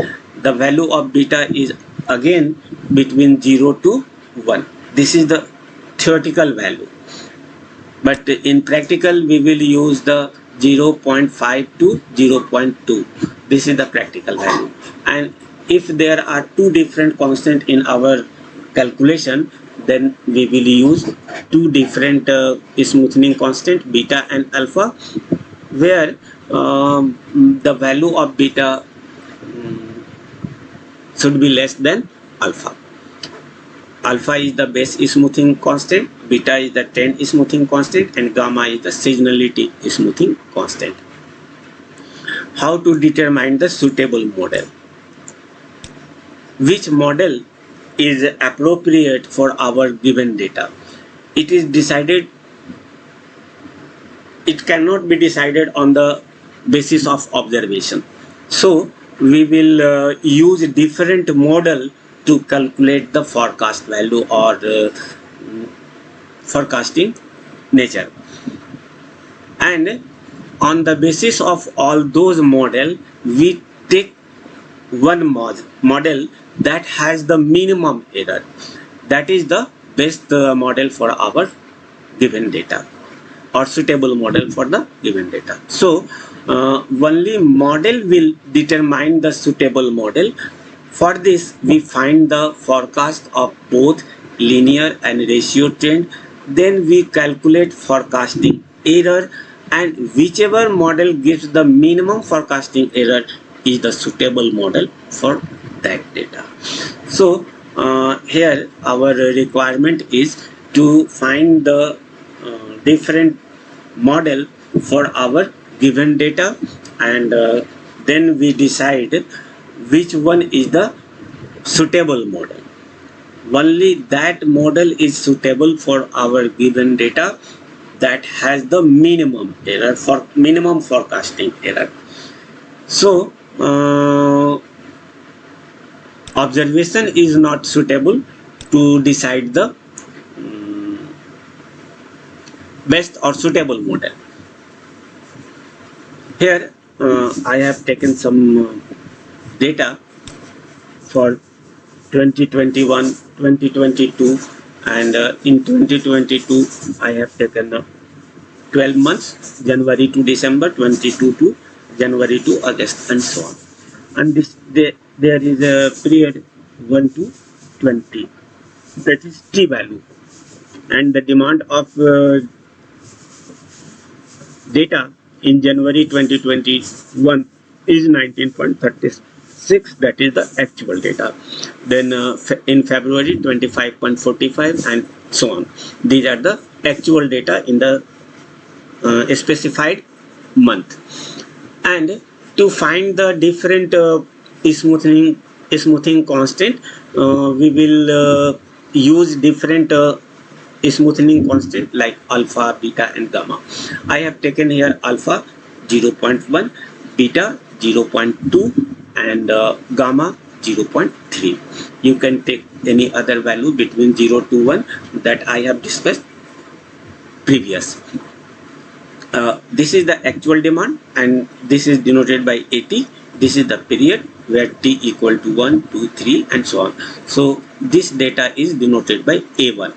The value of beta is again between 0 to 1. This is the theoretical value, but in practical we will use the 0.5 to 0.2. This is the practical value. And if there are two different constants in our calculation, then we will use two different smoothing constant, beta and alpha, where the value of beta should be less than alpha. Alpha is the base smoothing constant, beta is the trend smoothing constant, and gamma is the seasonality smoothing constant. How to determine the suitable model? Which model is appropriate for our given data? It is decided, it cannot be decided on the basis of observation. So we will use a different model to calculate the forecast value or forecasting nature. And on the basis of all those models, we take one model that has the minimum error. That is the best model for our given data, or suitable model for the given data. So only model will determine the suitable model. For this we find the forecast of both linear and ratio trend, then we calculate forecasting error, and whichever model gives the minimum forecasting error is the suitable model for that data. So here our requirement is to find the different model for our given data, and then we decide which one is the suitable model. Only that model is suitable for our given data that has the minimum error, for minimum forecasting error. So observation is not suitable to decide the best or suitable model. Here I have taken some data for 2021, 2022, and in 2022 I have taken 12 months, January to December, 22 to January to August, and so on. And this there is a period 1 to 20, that is T value, and the demand of data in January 2021 is 19.36, that is the actual data. Then in February 25.45, and so on. These are the actual data in the specified month. And to find the different smoothing constant, we will use different smoothing constant like alpha, beta, and gamma. I have taken here alpha 0.1, beta 0.2, and gamma 0.3. You can take any other value between 0 to 1 that I have discussed previous. This is the actual demand, and this is denoted by AT. This is the period where T equal to 1, 2, 3, and so on. So this data is denoted by A1.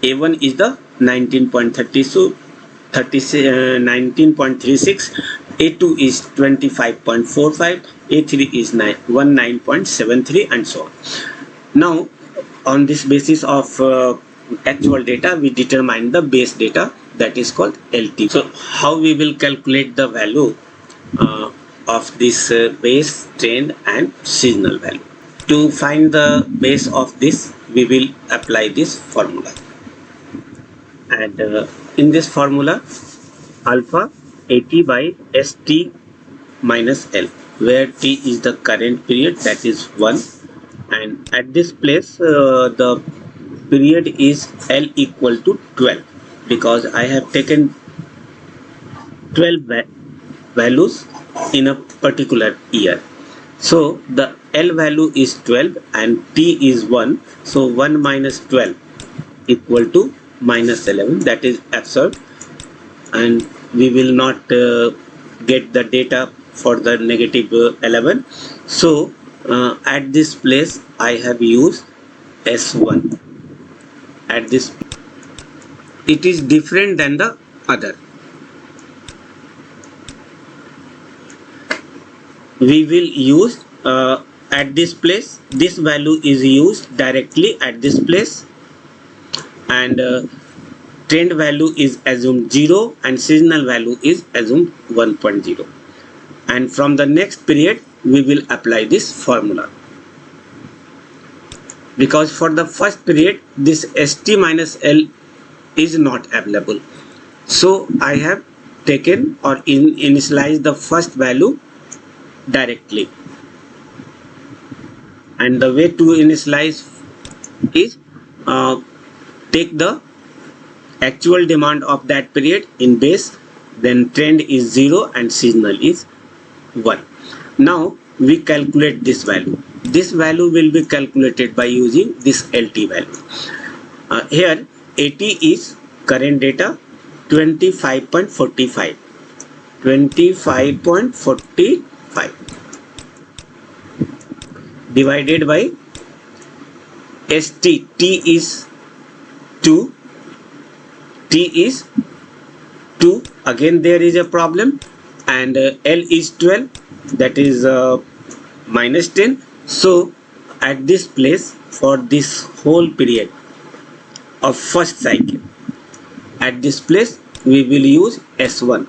A1 is the 19.36, A2 is 25.45, A3 is 19.73, and so on. Now, on this basis of actual data, we determine the base data, that is called LT. So, how we will calculate the value of this base, trend, and seasonal value? To find the base of this, we will apply this formula. And in this formula, alpha AT by ST minus L, where T is the current period, that is 1, and at this place the period is L equal to 12, because I have taken 12 values in a particular year. So the L value is 12 and T is 1. So 1 minus 12 equal to minus 11. That is absurd, and we will not get the data for the negative 11. So at this place I have used S1. At this, it is different than the other. We will use at this place, this value is used directly at this place, and trend value is assumed 0 and seasonal value is assumed 1.0, and from the next period we will apply this formula, because for the first period this ST minus L is not available. So I have taken or initialized the first value directly, and the way to initialize is take the actual demand of that period in base, then trend is 0 and seasonal is 1. Now we calculate this value. This value will be calculated by using this LT value. Here AT is current data 25.45 divided by ST. T is 2. T is 2. Again there is a problem, and L is 12, that is minus 10. So at this place, for this whole period of first cycle, at this place we will use S1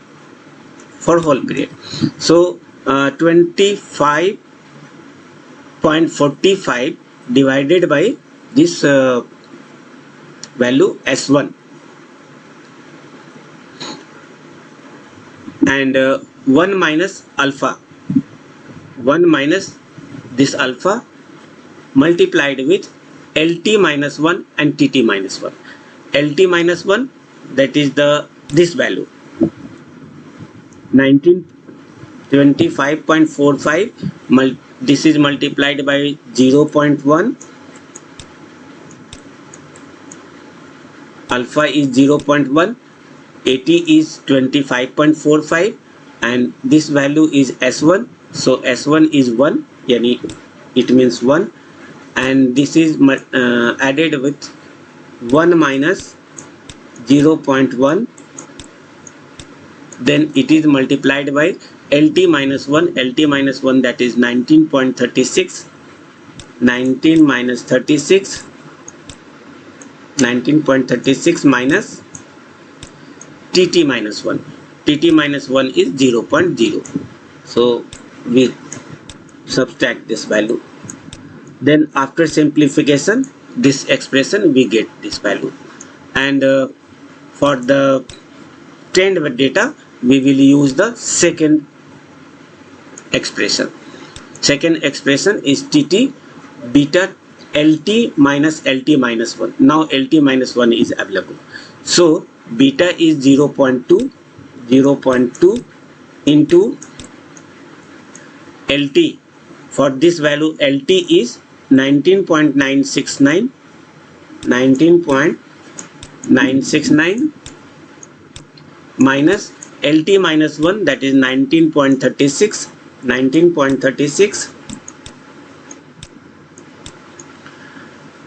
for whole period. So 25.45 divided by this value S1, and 1 minus alpha, 1 minus this alpha multiplied with LT minus 1 and TT minus 1. LT minus 1, that is this value 1925.45, this is multiplied by 0.1, alpha is 0.1, AT is 25.45, and this value is S1. So S1 is 1, yani it means 1, and this is added with 1 minus 0.1, then it is multiplied by LT minus 1, LT minus 1, that is 19.36, 19 minus 36, 19.36 minus TT minus 1. TT minus 1 is 0.0. So we subtract this value. Then after simplification, this expression we get this value. And for the trend data, we will use the second expression. Second expression is TT beta LT minus LT minus 1. Now LT minus 1 is available. So beta is 0.2, 0.2 into LT. For this value LT is 19.969, 19.969 minus LT minus 1, that is 19.36, 19.36,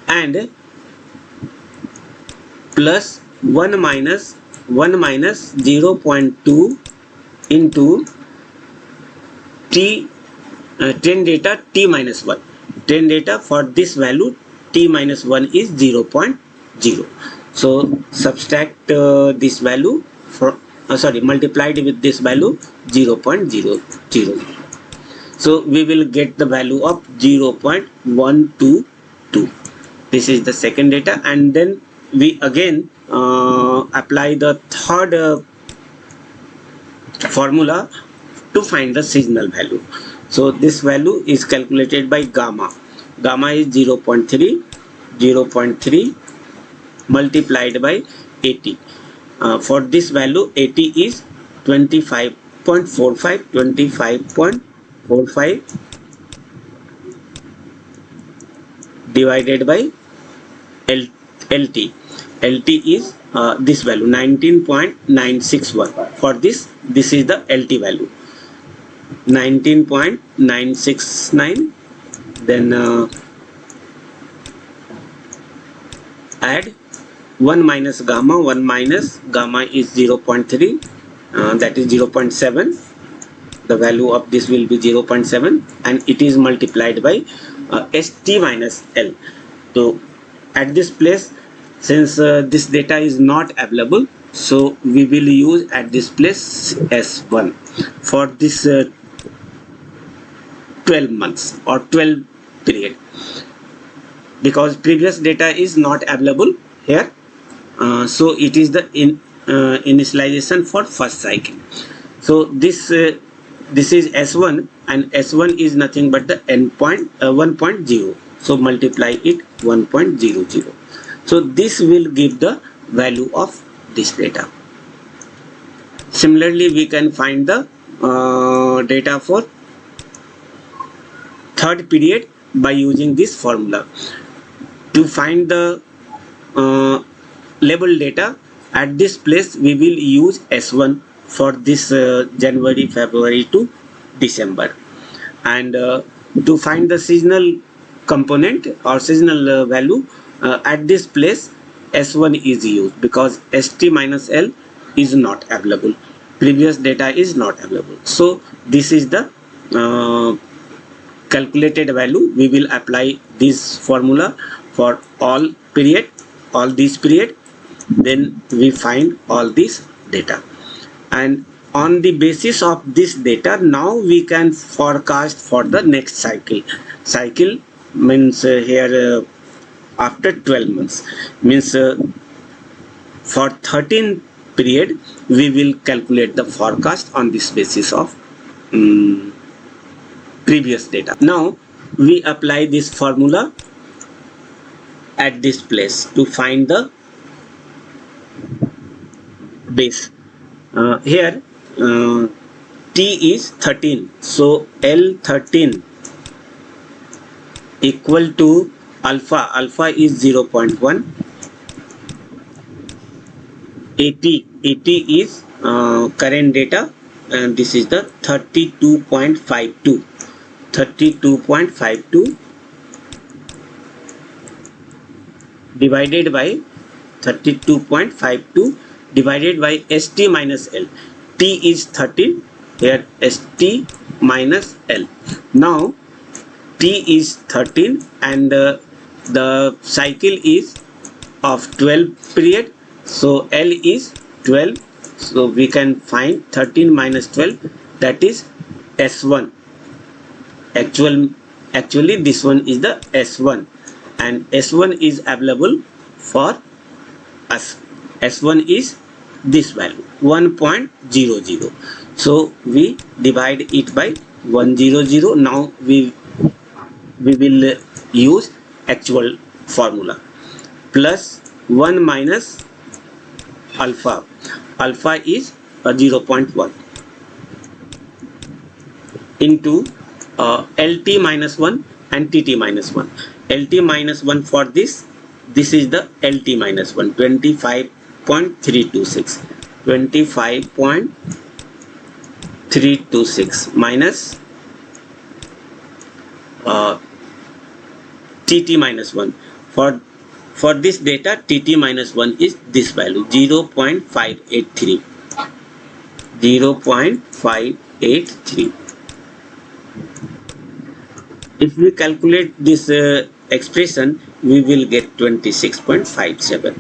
and plus 1 minus 0.2 into T trend data T minus 1. Trend data for this value T minus 1 is 0.0. So subtract this value for multiplied with this value 0.000. So we will get the value of 0.122. This is the second data, and then we again apply the third formula to find the seasonal value. So this value is calculated by gamma. Gamma is 0.3, 0.3 multiplied by 80. For this value 80 is 25.45, 25.45, 25.45 divided by LT. LT is this value 19.961. For this is the LT value 19.969. Then add 1 minus gamma. 1 minus gamma is 0.3, that is 0.7. The value of this will be 0.7, and it is multiplied by ST minus L. So at this place, since this data is not available, so we will use at this place S1 for this 12 months or 12 period, because previous data is not available here. So it is the initialization for first cycle. So this is S1, and S1 is nothing but the endpoint 1.0. So multiply it 1.00. So this will give the value of this data. Similarly, we can find the data for third period by using this formula. To find the label data, at this place we will use S1 for this January, February to December, and to find the seasonal component or seasonal value, at this place S1 is used because ST minus L is not available, previous data is not available. So this is the calculated value. We will apply this formula for all period, all these period, then we find all this data, and on the basis of this data now we can forecast for the next cycle. Cycle means here after 12 months, means for 13 period we will calculate the forecast on this basis of previous data. Now we apply this formula at this place to find the base. Here T is 13, so L13 equal to alpha. Alpha is 0.1. AT is current data, and this is the 32.52. 32.52 divided by 32.52 divided by ST minus L. T is 13, here ST minus L. Now T is 13 and the cycle is of 12 period, so L is 12, so we can find 13 minus 12, that is S1. Actually this one is the S1, and S1 is available for us. S1 is this value 1.00. So we divide it by 100. Now we will use actual formula, plus 1 minus alpha. Alpha is 0.1 into LT minus 1 and TT minus 1. LT minus 1 for this is the LT minus 1, 25.326. 25.326 minus TT minus 1. For this data, TT minus 1 is this value 0.583. 0.583. If we calculate this expression, we will get 26.57.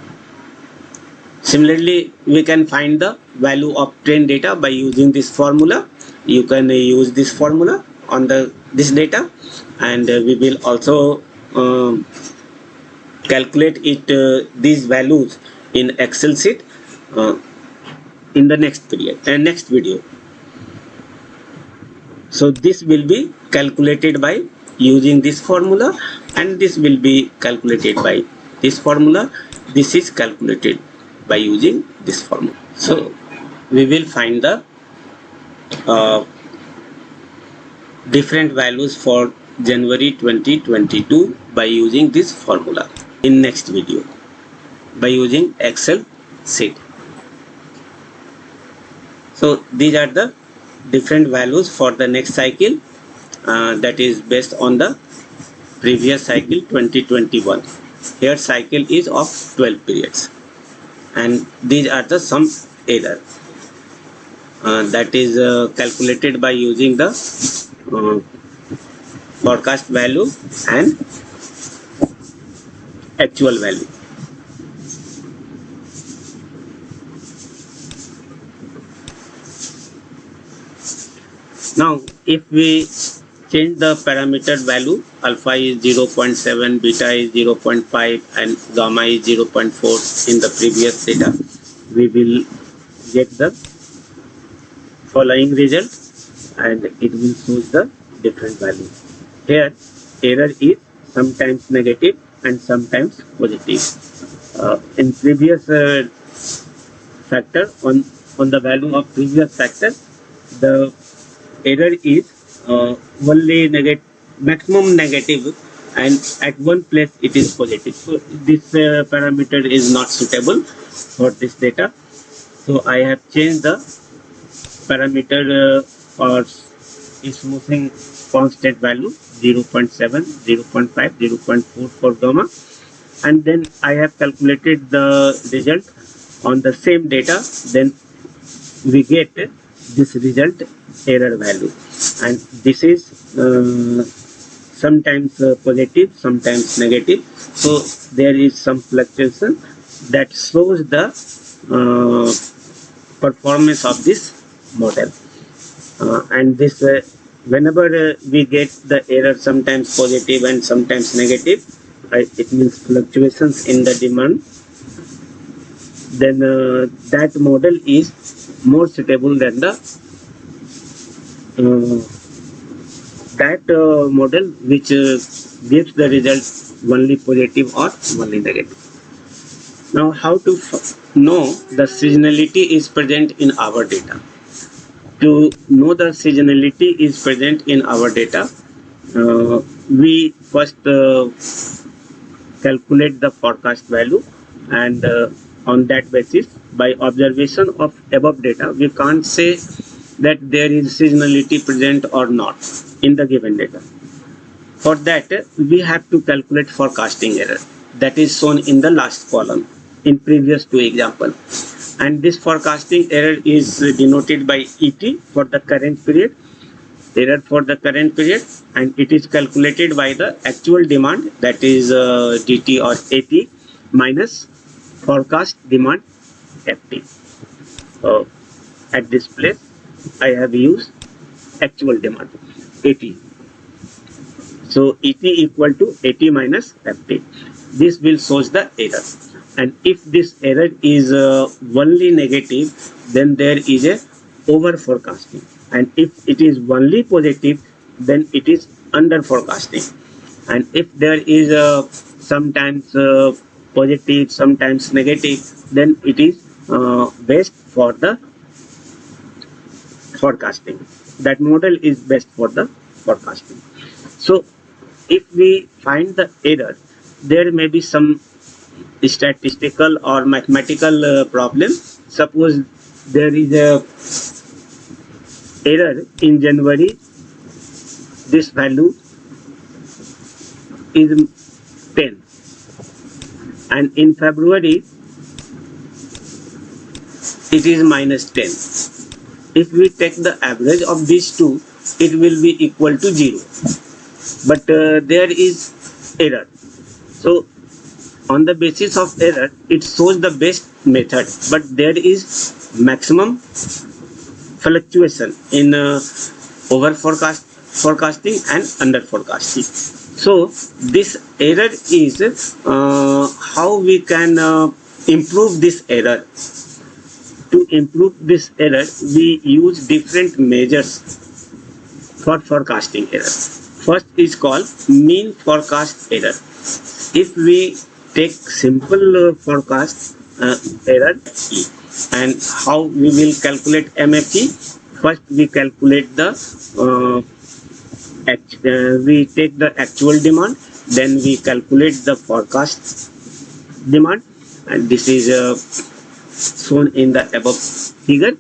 Similarly, we can find the value of trend data by using this formula. You can use this formula on this data, and we will also calculate these values in Excel sheet in the next video. So this will be calculated by using this formula, and this will be calculated by this formula. This is calculated by using this formula. So we will find the uh, different values for January 2022 by using this formula in next video by using Excel sheet. So these are the different values for the next cycle, that is based on the previous cycle 2021. Here cycle is of 12 periods, and these are the some error that is calculated by using the forecast value and actual value. Now if we change the parameter value, alpha is 0.7, beta is 0.5 and gamma is 0.4 in the previous data, we will get the following result, and it will show the different value. Here error is sometimes negative and sometimes positive. In previous factor, on the value of previous factor, the error is only negative, maximum negative, and at one place it is positive. So this parameter is not suitable for this data. So I have changed the parameter for smoothing constant value 0.7, 0.5, 0.4 for gamma, and then I have calculated the result on the same data. Then we get this result error value, and this is sometimes positive, sometimes negative. So there is some fluctuation that shows the performance of this model, and this whenever we get the error sometimes positive and sometimes negative, it means fluctuations in the demand, then that model is more suitable than the model which gives the result only positive or only negative. Now how to know the seasonality is present in our data? To know the seasonality is present in our data, we first calculate the forecast value, and on that basis, by observation of above data, we can't say that there is seasonality present or not in the given data. For that, we have to calculate forecasting error, that is shown in the last column in previous two examples. And this forecasting error is denoted by ET for the current period, error for the current period, and it is calculated by the actual demand, that is DT or AT, minus forecast demand FT. At this place I have used actual demand AT. So ET equal to AT minus FT. This will show the error, and if this error is only negative, then there is a over forecasting, and if it is only positive, then it is under forecasting, and if there is sometimes positive, sometimes negative, then it is best for the forecasting. That model is best for the forecasting. So if we find the error, there may be some statistical or mathematical problem. Suppose there is a error in January, this value is 10, and in February it is minus 10. If we take the average of these two, it will be equal to 0, but there is error. So on the basis of error, it shows the best method, but there is maximum fluctuation in over forecasting and under forecasting. So this error is how we can improve this error. To improve this error, we use different measures for forecasting error. First is called mean forecast error. If we take simple forecast error, and how we will calculate MFE? first we calculate the we take the actual demand, then we calculate the forecast demand, and this is shown in the above figure.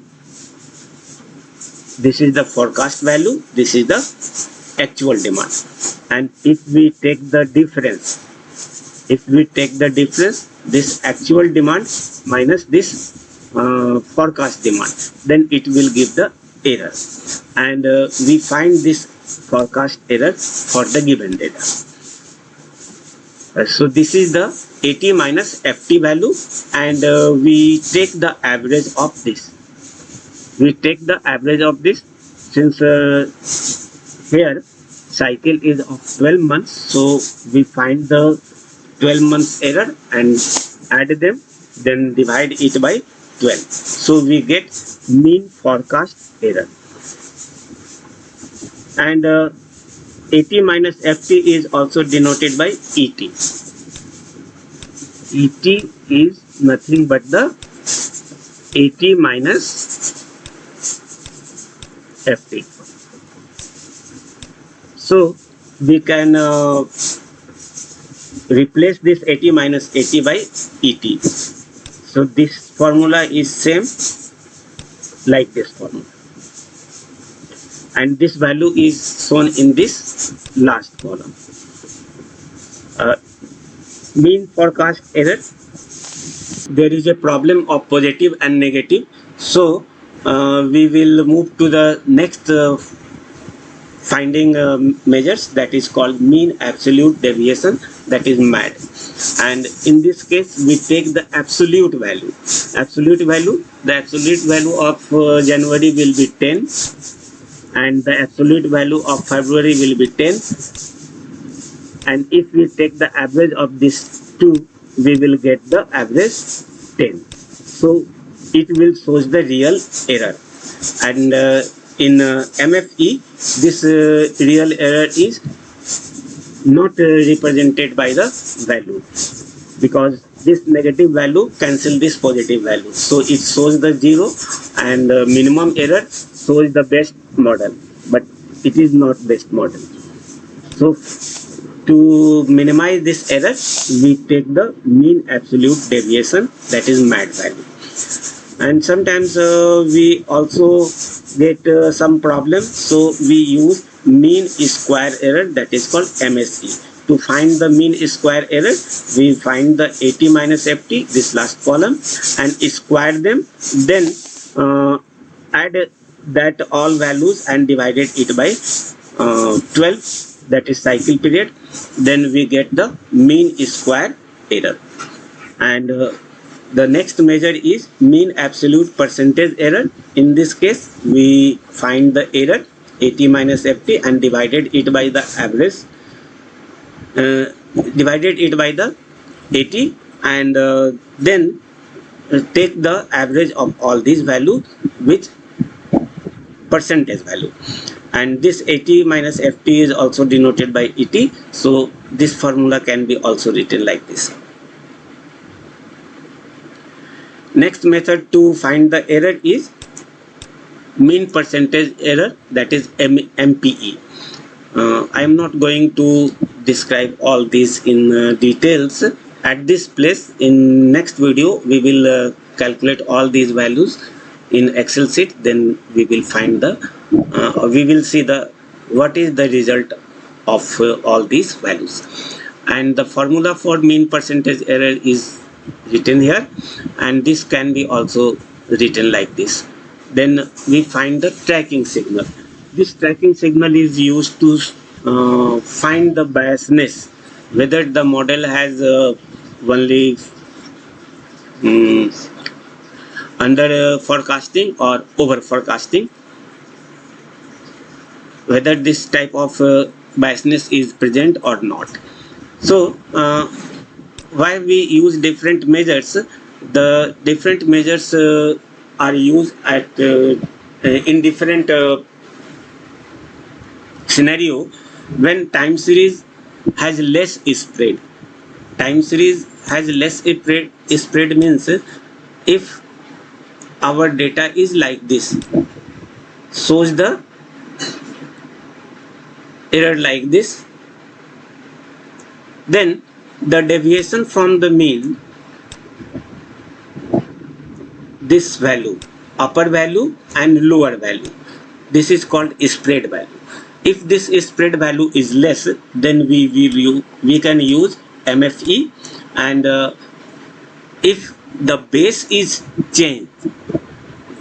This is the forecast value, this is the actual demand, and if we take the difference, this actual demand minus this forecast demand, then it will give the error, and we find this forecast error for the given data. So this is the AT minus FT value, and we take the average of this. Since here cycle is of 12 months, so we find the 12 months error and add them, then divide it by 12. So we get mean forecast error. And AT minus FT is also denoted by ET. ET is nothing but the AT minus FT. So we can replace this AT minus AT by ET. So this formula is same like this formula, and this value is shown in this last column. Mean forecast error, there is a problem of positive and negative, so we will move to the next finding measures, that is called mean absolute deviation, that is MAD. And in this case we take the absolute value. The absolute value of January will be 10, and the absolute value of February will be 10, and if we take the average of these two, we will get the average 10. So it will show the real error, and in MFE this real error is not represented by the value, because this negative value cancel this positive value, so it shows the 0, and minimum error shows the best model, but it is not best model. So to minimize this error, we take the mean absolute deviation, that is MAD value. And sometimes we also get some problem, so we use mean square error, that is called MSE. To find the mean square error, we find the AT minus FT, this last column, and square them, then add that all values and divided it by 12, that is cycle period, then we get the mean square error. And the next measure is mean absolute percentage error. In this case we find the error AT minus FT and divided it by the average, divided it by the AT, and then take the average of all these values with percentage value, and this AT minus FT is also denoted by ET, so this formula can be also written like this. Next method to find the error is mean percentage error, that is MPE. I am not going to describe all these in details at this place. In next video we will calculate all these values in Excel sheet, then we will find the we will see the what is the result of all these values, and the formula for mean percentage error is written here, and this can be also written like this. Then we find the tracking signal. This tracking signal is used to find the biasness, whether the model has only under forecasting or over forecasting, whether this type of biasness is present or not. So why we use different measures? The different measures are used at in different scenario. When time series has less spread, spread means if our data is like this, shows the error like this. Then the deviation from the mean, this value, upper value and lower value, this is called spread value. If this spread value is less, then we can use MFE, and if the base is changed,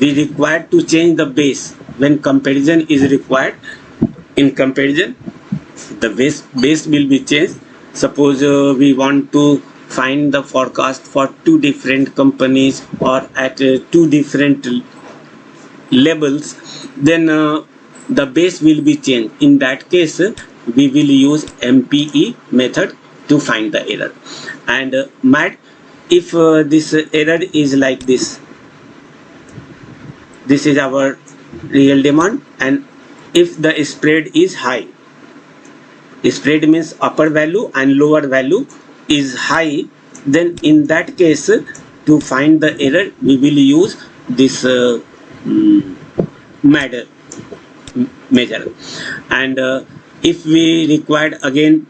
we require to change the base when comparison is required. In comparison, the base will be changed. Suppose we want to find the forecast for two different companies or at two different levels, then the base will be changed. In that case, we will use MPE method to find the error. And MAT, if this error is like this is our real demand, and if the spread is high, spread means upper value and lower value is high, then in that case, to find the error, we will use this MAD measure. And if we required again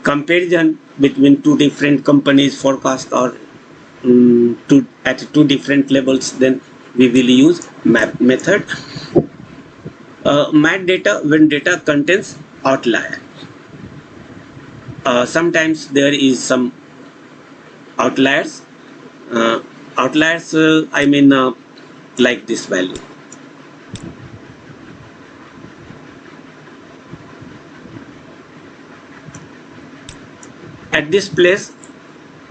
comparison between two different companies forecast or at two different levels, then we will use MAP method. MAT data, when data contains outlier. Sometimes there is some outliers. I mean like this value. At this place,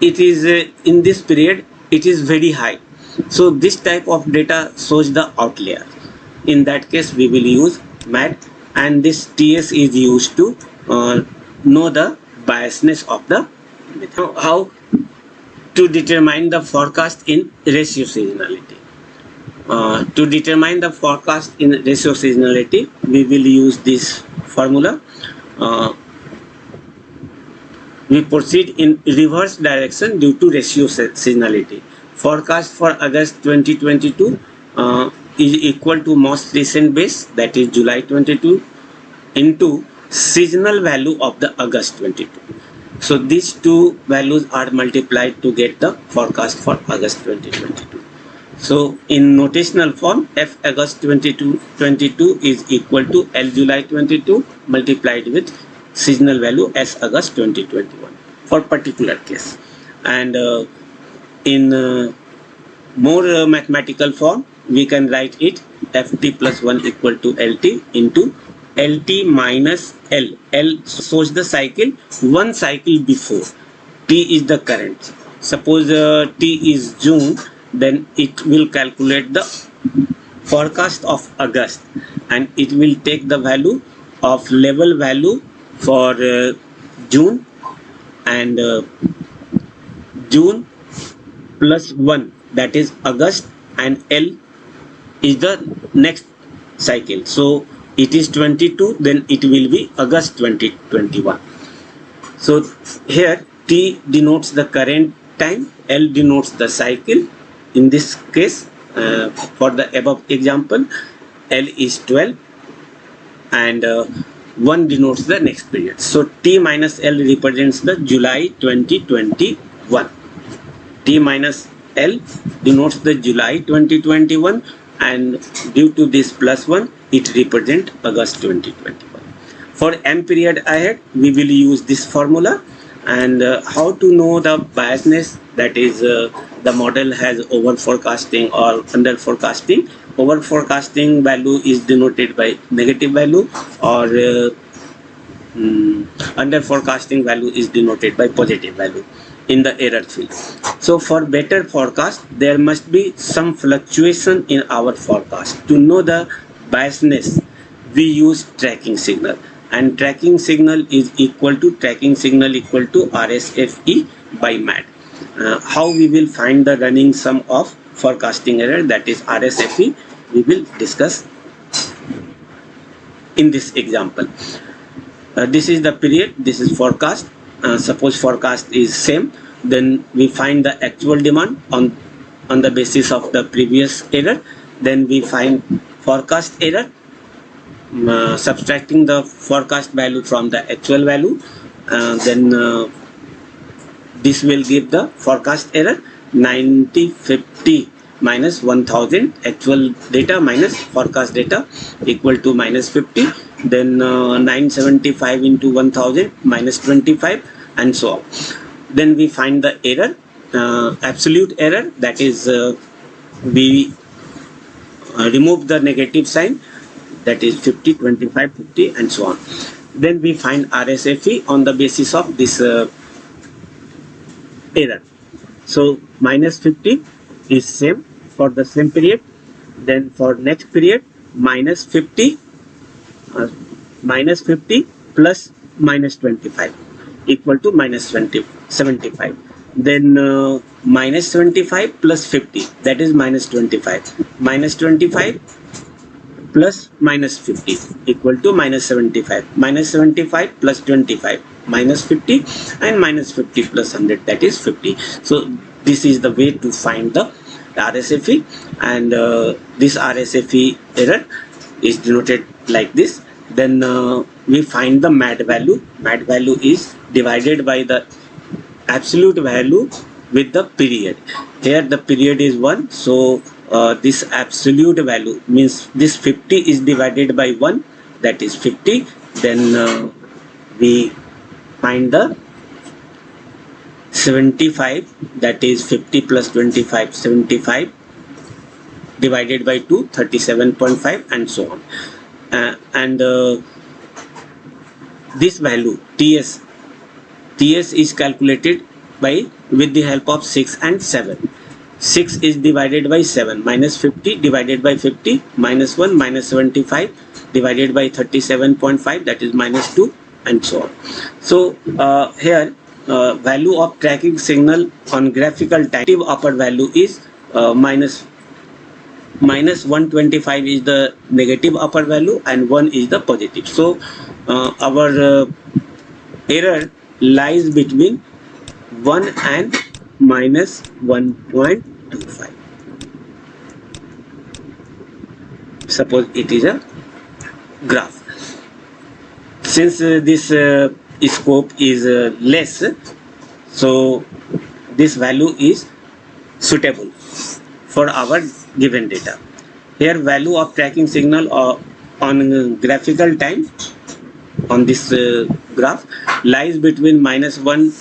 it is in this period, it is very high. So this type of data shows the outlier. In that case, we will use MAT, and this TS is used to know the biasness of the method. How to determine the forecast in ratio seasonality? To determine the forecast in ratio seasonality, we will use this formula. We proceed in reverse direction due to ratio seasonality. Forecast for August 2022 is equal to most recent base, that is July 22, into seasonal value of the August 22. So these two values are multiplied to get the forecast for August 2022. So in notational form, F August 2022 is equal to L July 22 multiplied with seasonal value S August 2021 for particular case. And in more mathematical form, we can write it Ft plus 1 equal to Lt into Lt minus L. L shows the cycle, one cycle before. T is the current. Suppose T is June, then it will calculate the forecast of August, and it will take the value of level value for June, and June plus 1, that is August, and L is the next cycle. So it is 22, then it will be August 2021. So here T denotes the current time, L denotes the cycle. In this case, for the above example, L is 12 and 1 denotes the next period. So T minus L represents the July 2021. T minus L denotes the July 2021, and due to this plus 1, it represents August 2021. For M period ahead, we will use this formula. And how to know the biasness, that is the model has over forecasting or under forecasting. Over forecasting value is denoted by negative value, or under forecasting value is denoted by positive value in the error field. So for better forecast, there must be some fluctuation in our forecast. To know the biasness, we use tracking signal, and tracking signal is equal to RSFE by MAT. How we will find the running sum of forecasting error, that is RSFE, we will discuss in this example. This is the period, this is forecast. Suppose forecast is same, then we find the actual demand on the basis of the previous error. Then we find forecast error, subtracting the forecast value from the actual value, then this will give the forecast error 9050 minus 1000 actual data minus forecast data equal to minus 50, then 975 into 1000 minus 25, and so on. Then we find the error, absolute error, that is we remove the negative sign, that is 50, 25, 50, and so on. Then we find RSFE on the basis of this error. So minus 50 is same for the same period. Then for next period, minus 50 plus minus 25 equal to minus 75. Then minus 75 plus 50, that is minus 25. Minus 25 plus minus 50 equal to minus 75. Minus 75 plus 25 minus 50, and minus 50 plus 100, that is 50. So this is the way to find the RSFE, and this RSFE error is denoted like this. Then we find the MAD value. MAD value is divided by the absolute value with the period. Here the period is 1, so this absolute value means this 50 is divided by 1, that is 50. Then we find the 75, that is 50 plus 25, 75 divided by 2, 37.5, and so on. And this value TS is calculated by with the help of 6 and 7. 6 is divided by 7, minus 50 divided by 50, minus 1, minus 75 divided by 37.5, that is minus 2, and so on. So here value of tracking signal on graphical time, upper value is minus 125 is the negative upper value, and 1 is the positive. So our error lies between 1 and minus 1.25. Suppose it is a graph. Since this scope is less, so this value is suitable for our given data. Here value of tracking signal on graphical time on this graph lies between minus 1,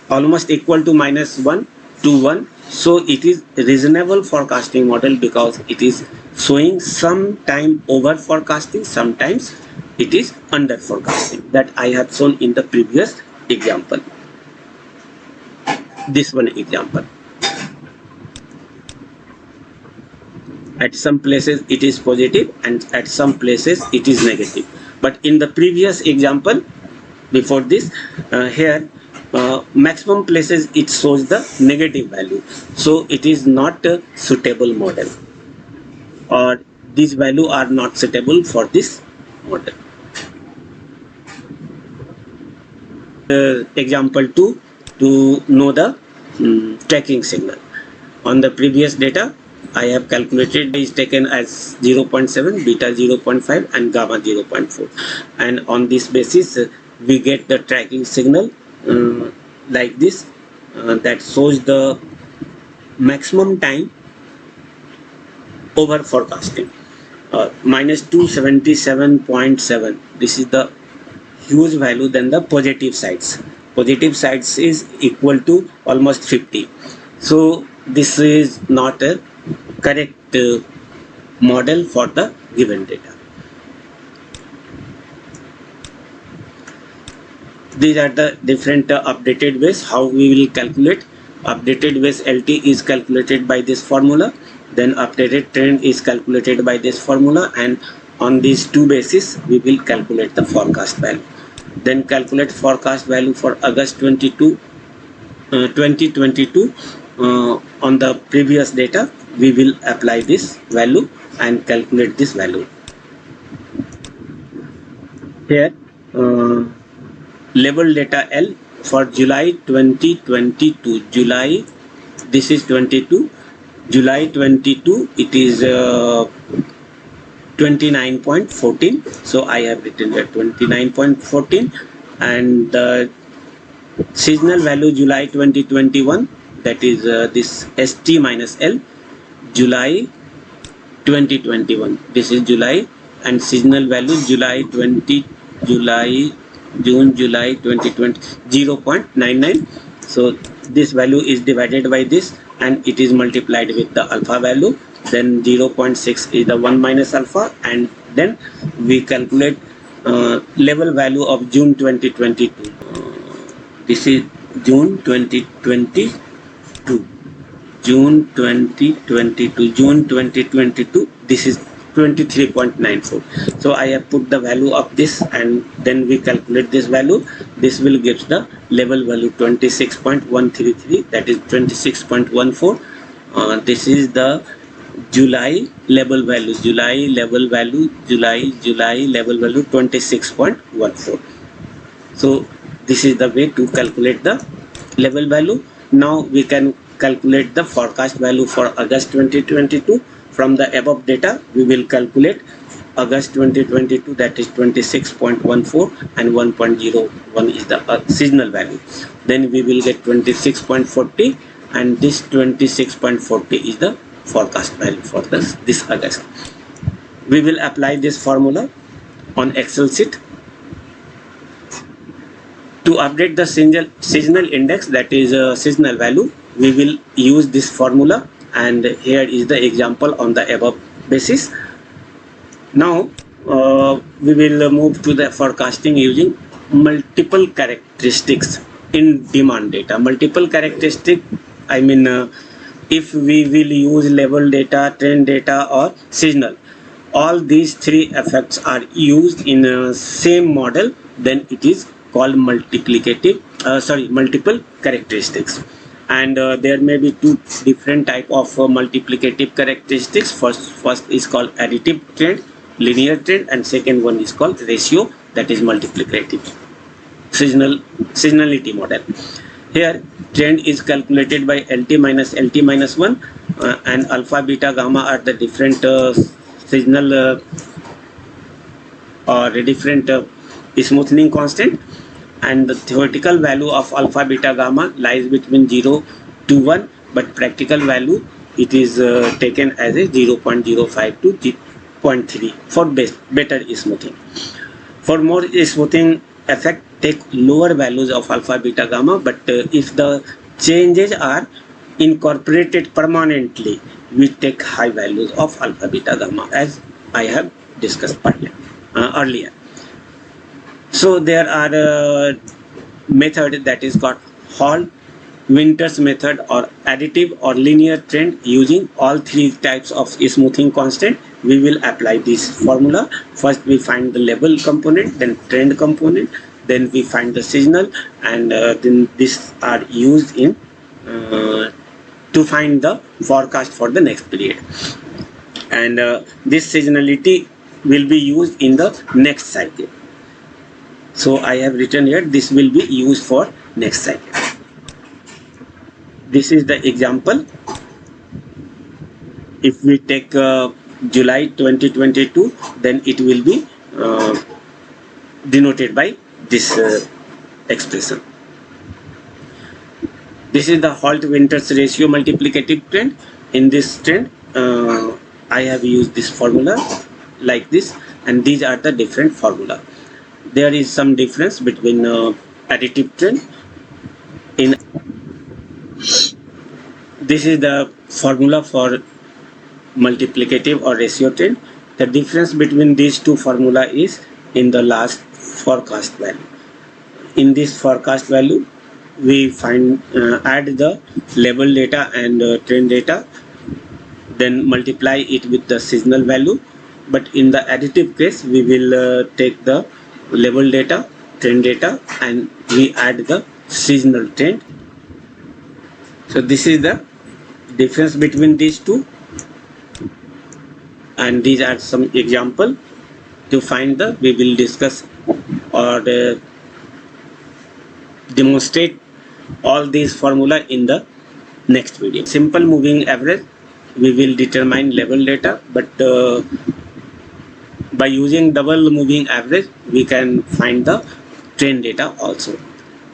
almost equal to minus 1 to 1. So it is reasonable forecasting model because it is showing some time over forecasting, sometimes it is under forecasting, that I have shown in the previous example. This one example. At some places it is positive and at some places it is negative. But in the previous example, before this, here maximum places it shows the negative value. So it is not a suitable model, or these values are not suitable for this model. Example 2, to know the tracking signal. On the previous data, I have calculated is taken as 0.7, beta 0.5, and gamma 0.4. And on this basis, we get the tracking signal like this, that shows the maximum time over forecasting. Minus 277.7. This is the huge value than the positive sides. Positive sides is equal to almost 50. So this is not a correct model for the given data. These are the different updated ways how we will calculate. Updated ways LT is calculated by this formula, then updated trend is calculated by this formula, and on these two bases we will calculate the forecast value. Then calculate forecast value for August 2022 on the previous data. We will apply this value and calculate this value. Here label data L for July 2022. July, this is 22. July 22, it is 29.14. So I have written here 29.14, and the seasonal value July 2021, that is this ST minus L, July 2021. This is July, and seasonal value July 20, July, June, July 2020, 0.99. So this value is divided by this, and it is multiplied with the alpha value. Then 0.6 is the 1 minus alpha, and then we calculate level value of June 2022. This is June 2022. June 2022, this is 23.94. So I have put the value of this, and then we calculate this value. This will give the level value 26.133, that is 26.14. This is the July level value, July level value 26.14. So this is the way to calculate the level value. Now we can calculate the forecast value for August 2022. From the above data, we will calculate August 2022, that is 26.14, and 1.01 is the seasonal value. Then we will get 26.40, and this 26.40 is the forecast value for this August. We will apply this formula on Excel sheet. To update the seasonal index, that is seasonal value, we will use this formula, and here is the example on the above basis. Now we will move to the forecasting using multiple characteristics in demand data. Multiple characteristic, I mean if we will use level data, trend data, or seasonal, all these three effects are used in a same model, then it is called multiple characteristics. And there may be two different type of multiplicative characteristics. First is called additive trend, linear trend, and second one is called ratio, that is multiplicative seasonality model. Here trend is calculated by LT minus 1, and alpha, beta, gamma are the different seasonal or different smoothing constant, and the theoretical value of alpha, beta, gamma lies between 0 to 1, but practical value it is taken as a 0.05 to 0.3 for better smoothing. For more smoothing effect, take lower values of alpha, beta, gamma, but if the changes are incorporated permanently, we take high values of alpha, beta, gamma, as I have discussed earlier. So there are method that is called Holt-Winters method, or additive or linear trend, using all three types of smoothing constant. We will apply this formula. First we find the level component, then trend component, then we find the seasonal, and then these are used in to find the forecast for the next period. And this seasonality will be used in the next cycle. So I have written here, this will be used for next cycle. This is the example. If we take July 2022, then it will be denoted by this expression. This is the Holt-Winters ratio multiplicative trend. In this trend, I have used this formula like this, and these are the different formula. There is some difference between additive trend. This is the formula for multiplicative or ratio trend. The difference between these two formula is in the last forecast value. In this forecast value, we add the level data and trend data, then multiply it with the seasonal value. But in the additive case, we will take the level data, trend data, and we add the seasonal trend. So this is the difference between these two, and these are some example. To find the, we will discuss or demonstrate all these formula in the next video. Simple moving average, we will determine level data, but By using double moving average, we can find the trend data also.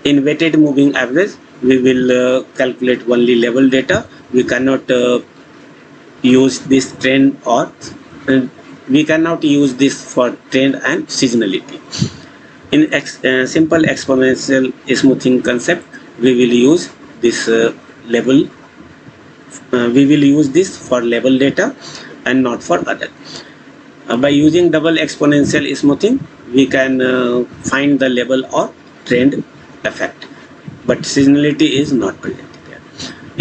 In weighted moving average, we will calculate only level data. We cannot use this trend, or we cannot use this for trend and seasonality. In simple exponential smoothing concept, we will use this level. We will use this for level data and not for other. By using double exponential smoothing, we can find the level or trend effect, but seasonality is not present here.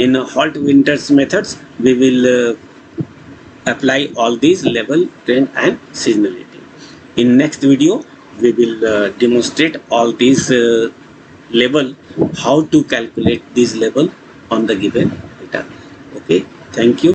In Holt-Winters methods, we will apply all these level, trend and seasonality. In next video, we will demonstrate all these level, how to calculate this level on the given data. Okay, thank you.